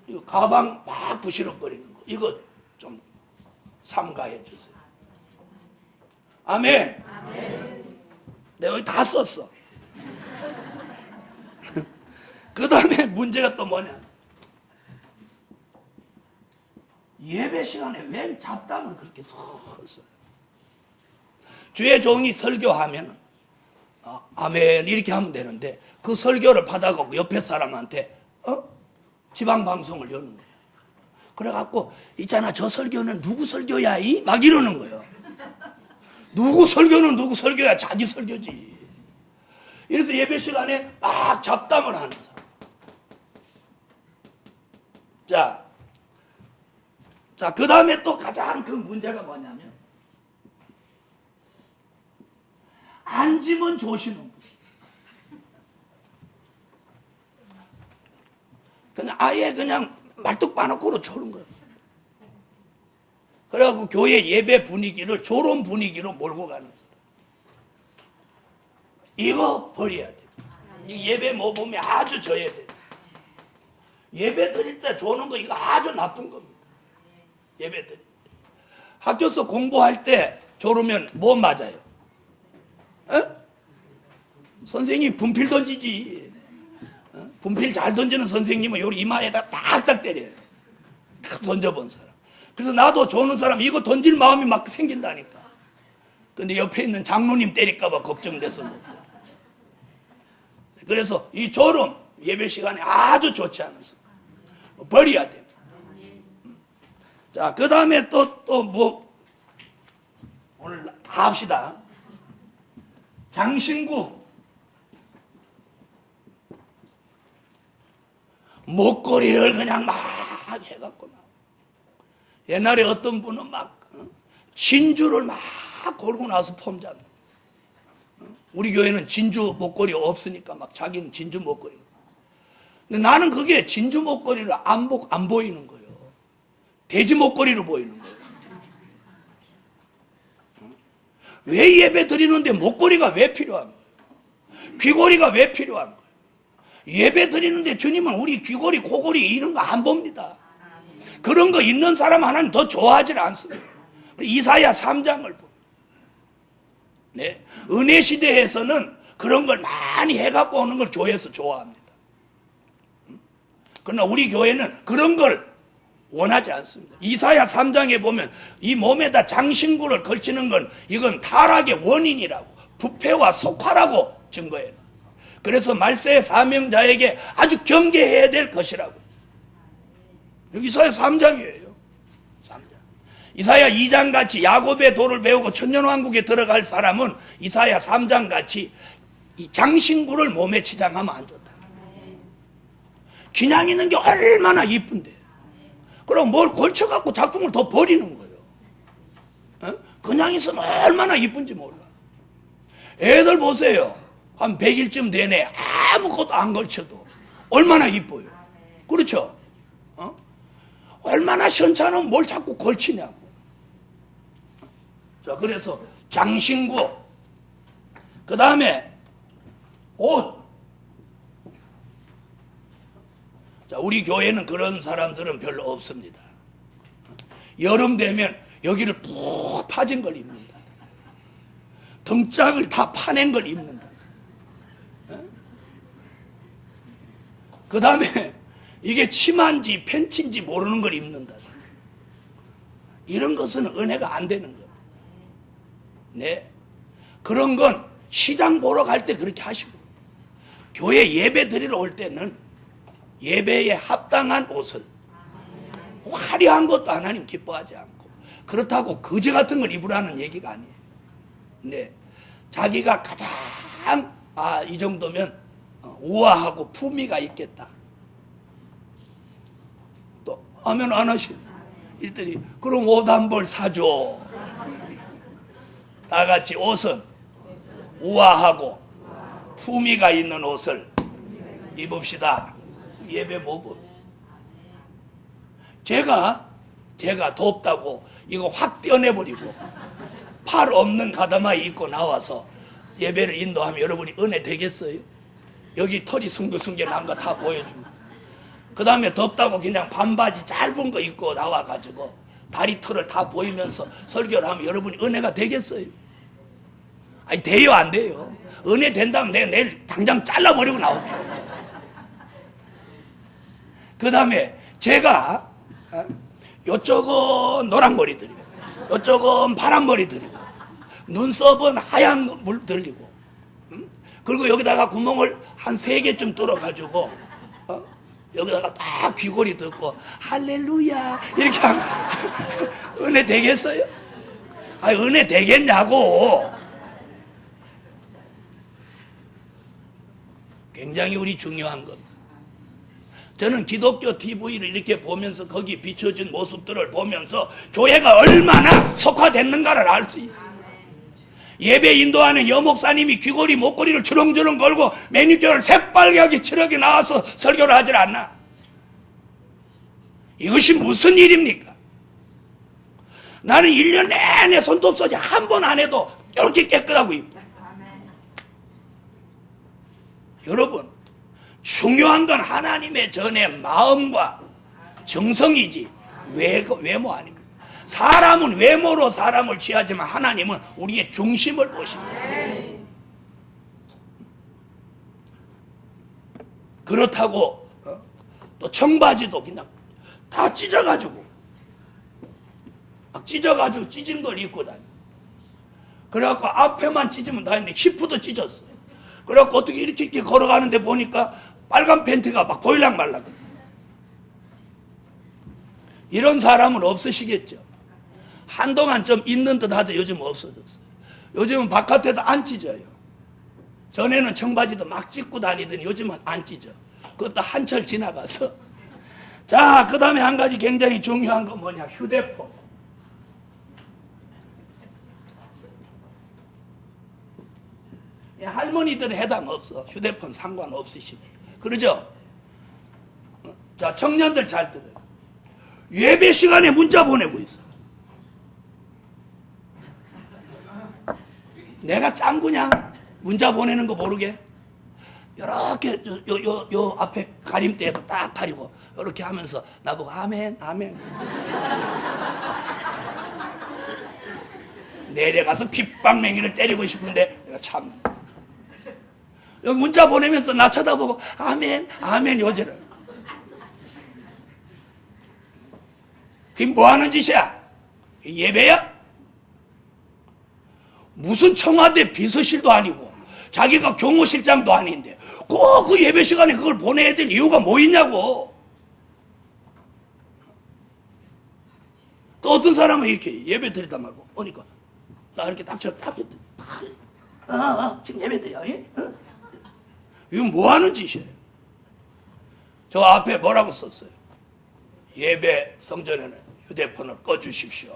이거 가방 막 부시럭거리는 거. 이거 좀 삼가해 주세요. 아멘. 내가 여기 다 썼어. 그 다음에 문제가 또 뭐냐. 예배 시간에 웬 잡담을 그렇게 서서. 주의 종이 설교하면 아멘 이렇게 하면 되는데 그 설교를 받아갖고 옆에 사람한테 지방방송을 여는 거예요. 그래갖고 있잖아 저 설교는 누구 설교야 이? 막 이러는 거예요. 누구 설교는 누구 설교야 자기 설교지. 이래서 예배 시간에 막 잡담을 하는 사람. 자, 그 다음에 또 가장 큰 문제가 뭐냐면 앉으면 조시는 분. 그냥 아예 그냥 말뚝 빠놓고로 조는 거예요. 그래갖고 교회 예배 분위기를 조론 분위기로 몰고 가는 사람. 이거 버려야 돼. 이 예배 모범이 아주 져야 돼. 예배 드릴 때 조는 거 이거 아주 나쁜 겁니다. 예배 드릴 때. 학교에서 공부할 때 조르면 뭐 맞아요? 선생님 분필 던지지. 분필 잘 던지는 선생님은 요 이마에다 딱딱 때려요. 딱 던져본 사람. 그래서 나도 조는 사람 이거 던질 마음이 막 생긴다니까. 근데 옆에 있는 장로님 때릴까봐 걱정돼서 못 돼. 그래서 이 조름 예배 시간에 아주 좋지 않아서 버려야 됩니다. 자, 그 다음에 또 뭐 오늘 다 합시다. 장신구 목걸이를 그냥 막 해갖고 옛날에 어떤 분은 막 진주를 막 걸고 나서 폼 잡는. 우리 교회는 진주 목걸이 없으니까 막 자기는 진주 목걸이. 근데 나는 그게 진주 목걸이를 안 보이는 거예요. 돼지 목걸이로 보이는 거예요. 왜 예배 드리는데 목걸이가 왜 필요한 거예요? 귀걸이가 왜 필요한 거예요? 예배 드리는데 주님은 우리 귀걸이, 고걸이 이런 거 안 봅니다. 그런 거 있는 사람 하나는 더 좋아하지 않습니다. 이사야 3장을 보면. 네. 은혜 시대에서는 그런 걸 많이 해갖고 오는 걸 교회에서 좋아합니다. 그러나 우리 교회는 그런 걸 원하지 않습니다. 이사야 3장에 보면 이 몸에다 장신구를 걸치는 건 이건 타락의 원인이라고, 부패와 속화라고 증거해요. 그래서 말세의 사명자에게 아주 경계해야 될 것이라고. 여기 이사야 3장이에요. 3장. 이사야 2장 같이 야곱의 도를 배우고 천년왕국에 들어갈 사람은 이사야 3장 같이 이 장신구를 몸에 치장하면 안 좋다. 그냥 있는 게 얼마나 이쁜데. 그럼 뭘 걸쳐갖고 작품을 더 버리는 거예요. 그냥 있으면 얼마나 이쁜지 몰라. 애들 보세요. 한 100일쯤 되네. 아무것도 안 걸쳐도 얼마나 이뻐요. 그렇죠? 얼마나 시원찮으면 뭘 자꾸 걸치냐고. 자, 그래서 장신구, 그 다음에 옷. 자, 우리 교회는 그런 사람들은 별로 없습니다. 여름 되면 여기를 푹 파진 걸 입는다. 등짝을 다 파낸 걸 입는다. 그 다음에 이게 치마인지 팬티인지 모르는 걸 입는다. 이런 것은 은혜가 안 되는 겁니다. 네. 그런 건 시장 보러 갈 때 그렇게 하시고, 교회 예배 드리러 올 때는 예배에 합당한 옷을, 화려한 것도 하나님 기뻐하지 않고, 그렇다고 거지 같은 걸 입으라는 얘기가 아니에요. 네. 자기가 가장, 이 정도면 우아하고 품위가 있겠다. 또 하면 안 하시네. 이랬더니 그럼 옷 한 벌 사줘. 다 같이 옷은 우아하고 품위가 있는 옷을 입읍시다. 예배 모범. 제가 덥다고 이거 확 떼어내버리고 팔 없는 가다마 입고 나와서 예배를 인도하면 여러분이 은혜 되겠어요? 여기 털이 승겨승겨 난 거 다 보여줍니다. 그 다음에 덥다고 그냥 반바지 짧은 거 입고 나와가지고 다리 털을 다 보이면서 설교를 하면 여러분이 은혜가 되겠어요? 아니, 돼요, 안 돼요? 은혜 된다면 내가 내일 당장 잘라버리고 나올게요. 그 다음에 제가 요쪽은 노란 머리 들이고 요쪽은 파란 머리 들이고 눈썹은 하얀 물 들리고, 그리고 여기다가 구멍을 한 3개쯤 뚫어가지고 여기다가 딱 귀걸이 듣고 할렐루야 이렇게 하면 은혜 되겠어요? 아니, 은혜 되겠냐고. 굉장히 우리 중요한 겁니다. 저는 기독교 TV를 이렇게 보면서 거기 비춰진 모습들을 보면서 교회가 얼마나 속화됐는가를 알 수 있어요. 예배 인도하는 여목사님이 귀걸이 목걸이를 주렁주렁 걸고 매니저를 새빨갛게 칠하게 나와서 설교를 하질 않나? 이것이 무슨 일입니까? 나는 1년 내내 손톱 소지 한 번 안 해도 이렇게 깨끗하고 이뻐. 여러분, 중요한 건 하나님의 전의 마음과 정성이지 외모 아닙니다. 사람은 외모로 사람을 취하지만 하나님은 우리의 중심을 보십니다. 그렇다고 또 청바지도 그냥 다 찢어가지고 막 찢은 걸 입고 다니. 그래갖고 앞에만 찢으면 다행인데 히프도 찢었어. 그래갖고 어떻게 이렇게 걸어가는데 보니까 빨간 팬티가 막 보일락 말락. 이런 사람은 없으시겠죠. 한동안 좀 있는 듯 하도 요즘 없어졌어요. 요즘은 바깥에도 안 찢어요. 전에는 청바지도 막 찢고 다니더니 요즘은 안 찢어. 그것도 한철 지나가서. 자, 그 다음에 한 가지 굉장히 중요한 건 뭐냐. 휴대폰. 할머니들은 해당 없어. 휴대폰 상관없으시고. 그러죠? 자, 청년들 잘 들어요. 예배 시간에 문자 보내고 있어. 내가 짱구냐? 문자 보내는 거 모르게? 이렇게 요 앞에 가림대에도 딱 가리고 이렇게 하면서 나보고 아멘 아멘. 내려가서 귓방맹이를 때리고 싶은데 내가 참 여기 문자 보내면서 나 쳐다보고 아멘 아멘 요제를. 그게 뭐하는 짓이야? 예배야? 무슨 청와대 비서실도 아니고 자기가 경호실장도 아닌데 꼭 그 예배 시간에 그걸 보내야 될 이유가 뭐 있냐고. 또 어떤 사람은 이렇게 예배 드리다 말고 오니까 나 이렇게 딱 지금 예배 드려. 이건 뭐하는 짓이에요? 저 앞에 뭐라고 썼어요? 예배 성전에는 휴대폰을 꺼주십시오.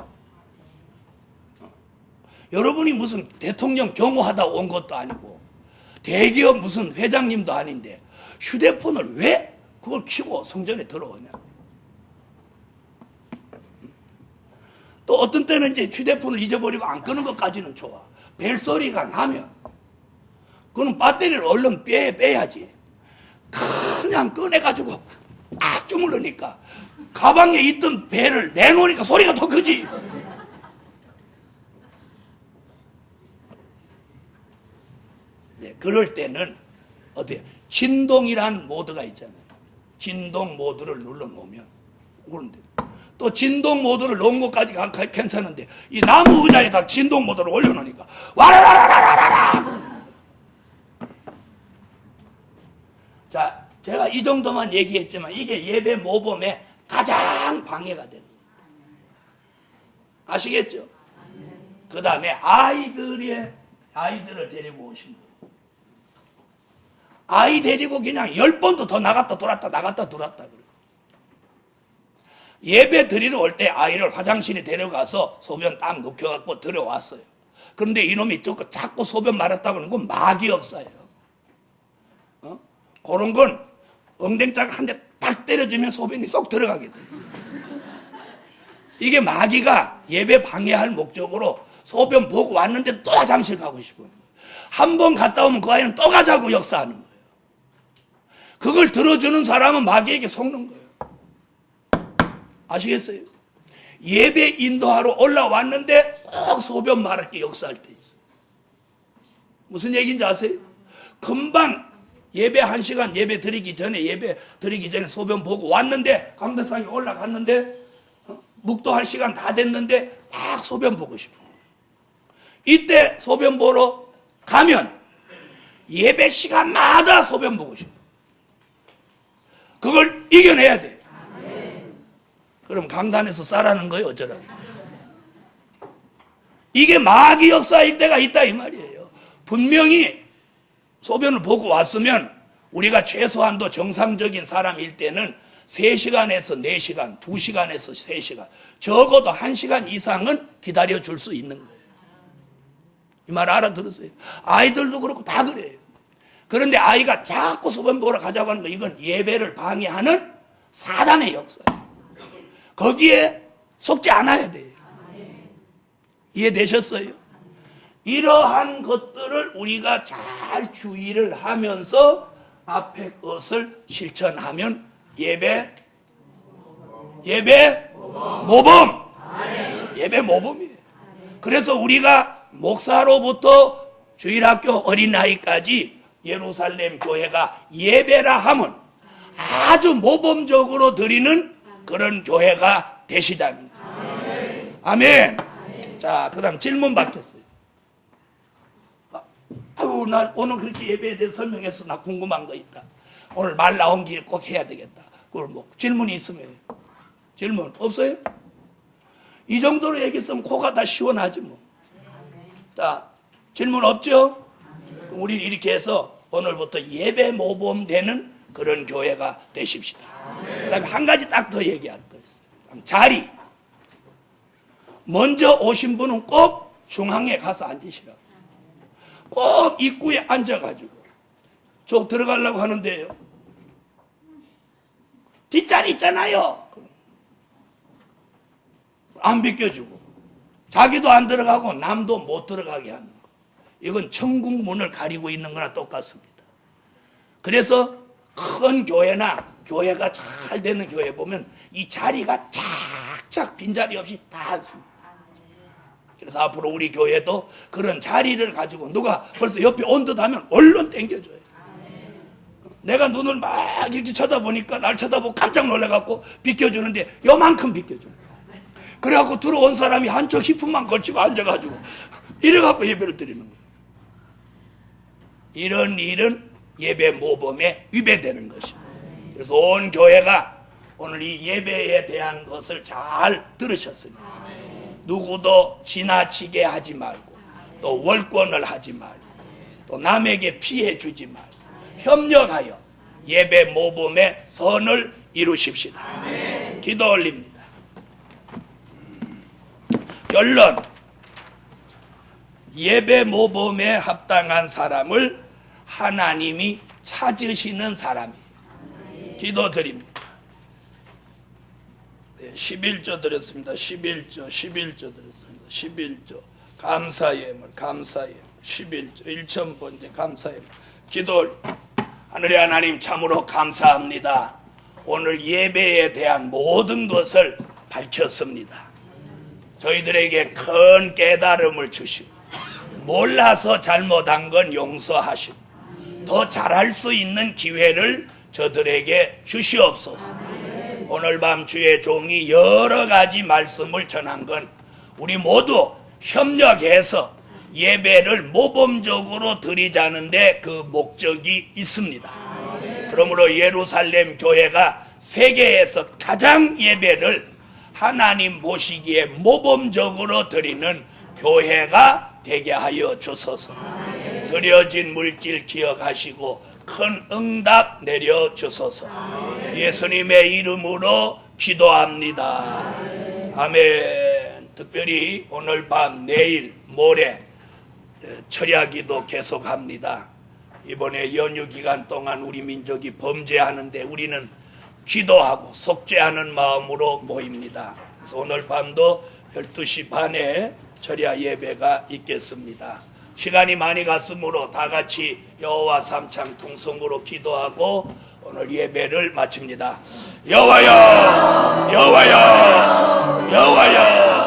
여러분이 무슨 대통령 경호하다 온 것도 아니고 대기업 무슨 회장님도 아닌데 휴대폰을 왜 그걸 켜고 성전에 들어오냐. 또 어떤 때는 이제 휴대폰을 잊어버리고 안 끄는 것까지는 좋아. 벨소리가 나면 그거는 배터리를 얼른 빼야지. 그냥 꺼내가지고 악 주물르니까 가방에 있던 벨을 내놓으니까 소리가 더 크지. 네, 그럴 때는 어때요? 진동이란 모드가 있잖아요. 진동 모드를 눌러놓으면 그런데 또 진동 모드를 놓은 것까지 괜찮은데 이 나무 의자에다 진동 모드를 올려놓으니까 와라라라라라라. 자, 제가 이 정도만 얘기했지만 이게 예배 모범에 가장 방해가 되는 거예요. 아시겠죠? 그 다음에 아이들을 데리고 오신 분. 아이 데리고 그냥 10번도 더 나갔다 들어왔다 그래요. 예배 드리러 올 때 아이를 화장실에 데려가서 소변 딱 눕혀갖고 들어왔어요. 그런데 이놈이 자꾸 소변 말았다고 하는 건 마귀역사예요. 그런 건 엉덩이짝 한 대 딱 때려주면 소변이 쏙 들어가게 돼 있어요. 이게 마귀가 예배 방해할 목적으로 소변 보고 왔는데 또 화장실 가고 싶어요. 한 번 갔다 오면 그 아이는 또 가자고 역사하는 거예요. 그걸 들어주는 사람은 마귀에게 속는 거예요. 아시겠어요? 예배 인도하러 올라왔는데 꼭 소변 말할게 역사할 때 있어요. 무슨 얘기인지 아세요? 금방 예배 1시간 예배 드리기 전에 소변 보고 왔는데 강대상에 올라갔는데 묵도할 시간 다 됐는데 막 소변 보고 싶은 거예요. 이때 소변 보러 가면 예배 시간마다 소변 보고 싶어요. 그걸 이겨내야 돼요. 그럼 강단에서 싸라는 거예요? 어쩌라고? 이게 마귀 역사일 때가 있다 이 말이에요. 분명히 소변을 보고 왔으면 우리가 최소한도 정상적인 사람일 때는 3시간에서 4시간, 2시간에서 3시간, 적어도 1시간 이상은 기다려줄 수 있는 거예요. 이 말 알아들으세요? 아이들도 그렇고 다 그래요. 그런데 아이가 자꾸 소변 보러 가자고 하는 거 이건 예배를 방해하는 사단의 역사예요. 거기에 속지 않아야 돼요. 이해되셨어요? 이러한 것들을 우리가 잘 주의를 하면서 앞에 것을 실천하면 예배 모범. 예배 모범이에요. 그래서 우리가 목사로부터 주일학교 어린아이까지 예루살렘 교회가 예배라 하면 아주 모범적으로 드리는 그런 교회가 되시자는 거예요. 아멘. 자, 그 다음 질문 받겠어요. 아유, 나 오늘 그렇게 예배에 대해 설명해서 나 궁금한 거 있다. 오늘 말 나온 길에 꼭 해야 되겠다. 그걸 뭐 질문이 있으면 해요. 질문 없어요? 이 정도로 얘기했으면 코가 다 시원하지 뭐. 자, 질문 없죠? 그럼 우리는 이렇게 해서 오늘부터 예배 모범 되는 그런 교회가 되십시다. 그 다음에 한 가지 딱 더 얘기할 거 있어요. 자리. 먼저 오신 분은 꼭 중앙에 가서 앉으시라고. 꼭 입구에 앉아가지고. 저 들어가려고 하는데요. 뒷자리 있잖아요. 안 비켜주고. 자기도 안 들어가고 남도 못 들어가게 하는 거. 이건 천국 문을 가리고 있는 거나 똑같습니다. 그래서 큰 교회나 교회가 잘 되는 교회 보면 이 자리가 착착 빈자리 없이 다 있습니다. 그래서 앞으로 우리 교회도 그런 자리를 가지고 누가 벌써 옆에 온 듯 하면 얼른 땡겨줘요. 내가 눈을 막 이렇게 쳐다보니까 날 쳐다보고 깜짝 놀라갖고 비켜주는데 요만큼 비켜줘요. 그래갖고 들어온 사람이 한쪽 히프만 걸치고 앉아가지고 이래갖고 예배를 드리는 거예요. 이런 일은 예배 모범에 위배되는 것입니다. 그래서 온 교회가 오늘 이 예배에 대한 것을 잘 들으셨습니다. 누구도 지나치게 하지 말고 또 월권을 하지 말고 또 남에게 피해 주지 말고 협력하여 예배 모범의 선을 이루십시다. 기도 올립니다. 결론, 예배 모범에 합당한 사람을 하나님이 찾으시는 사람이에요. 기도드립니다. 11조 드렸습니다. 11조 드렸습니다. 11조 감사의 예물 11조 1,000번째 감사의 예물. 기도. 하늘의 하나님, 참으로 감사합니다. 오늘 예배에 대한 모든 것을 밝혔습니다. 저희들에게 큰 깨달음을 주시고 몰라서 잘못한 건 용서하시고 더 잘할 수 있는 기회를 저들에게 주시옵소서. 오늘 밤 주의 종이 여러 가지 말씀을 전한 건 우리 모두 협력해서 예배를 모범적으로 드리자는데 그 목적이 있습니다. 그러므로 예루살렘 교회가 세계에서 가장 예배를 하나님 보시기에 모범적으로 드리는 교회가 되게 하여 주소서. 드려진 물질 기억하시고 큰 응답 내려 주소서. 예수님의 이름으로 기도합니다. 아멘. 특별히 오늘 밤, 내일, 모레 철야기도 계속합니다. 이번에 연휴 기간 동안 우리 민족이 범죄하는데 우리는 기도하고 속죄하는 마음으로 모입니다. 그래서 오늘 밤도 12시 반에 철야 예배가 있겠습니다. 시간이 많이 갔으므로 다 같이 여호와 삼창 통성으로 기도하고 오늘 예배를 마칩니다. 여호와여, 여호와여, 여호와여.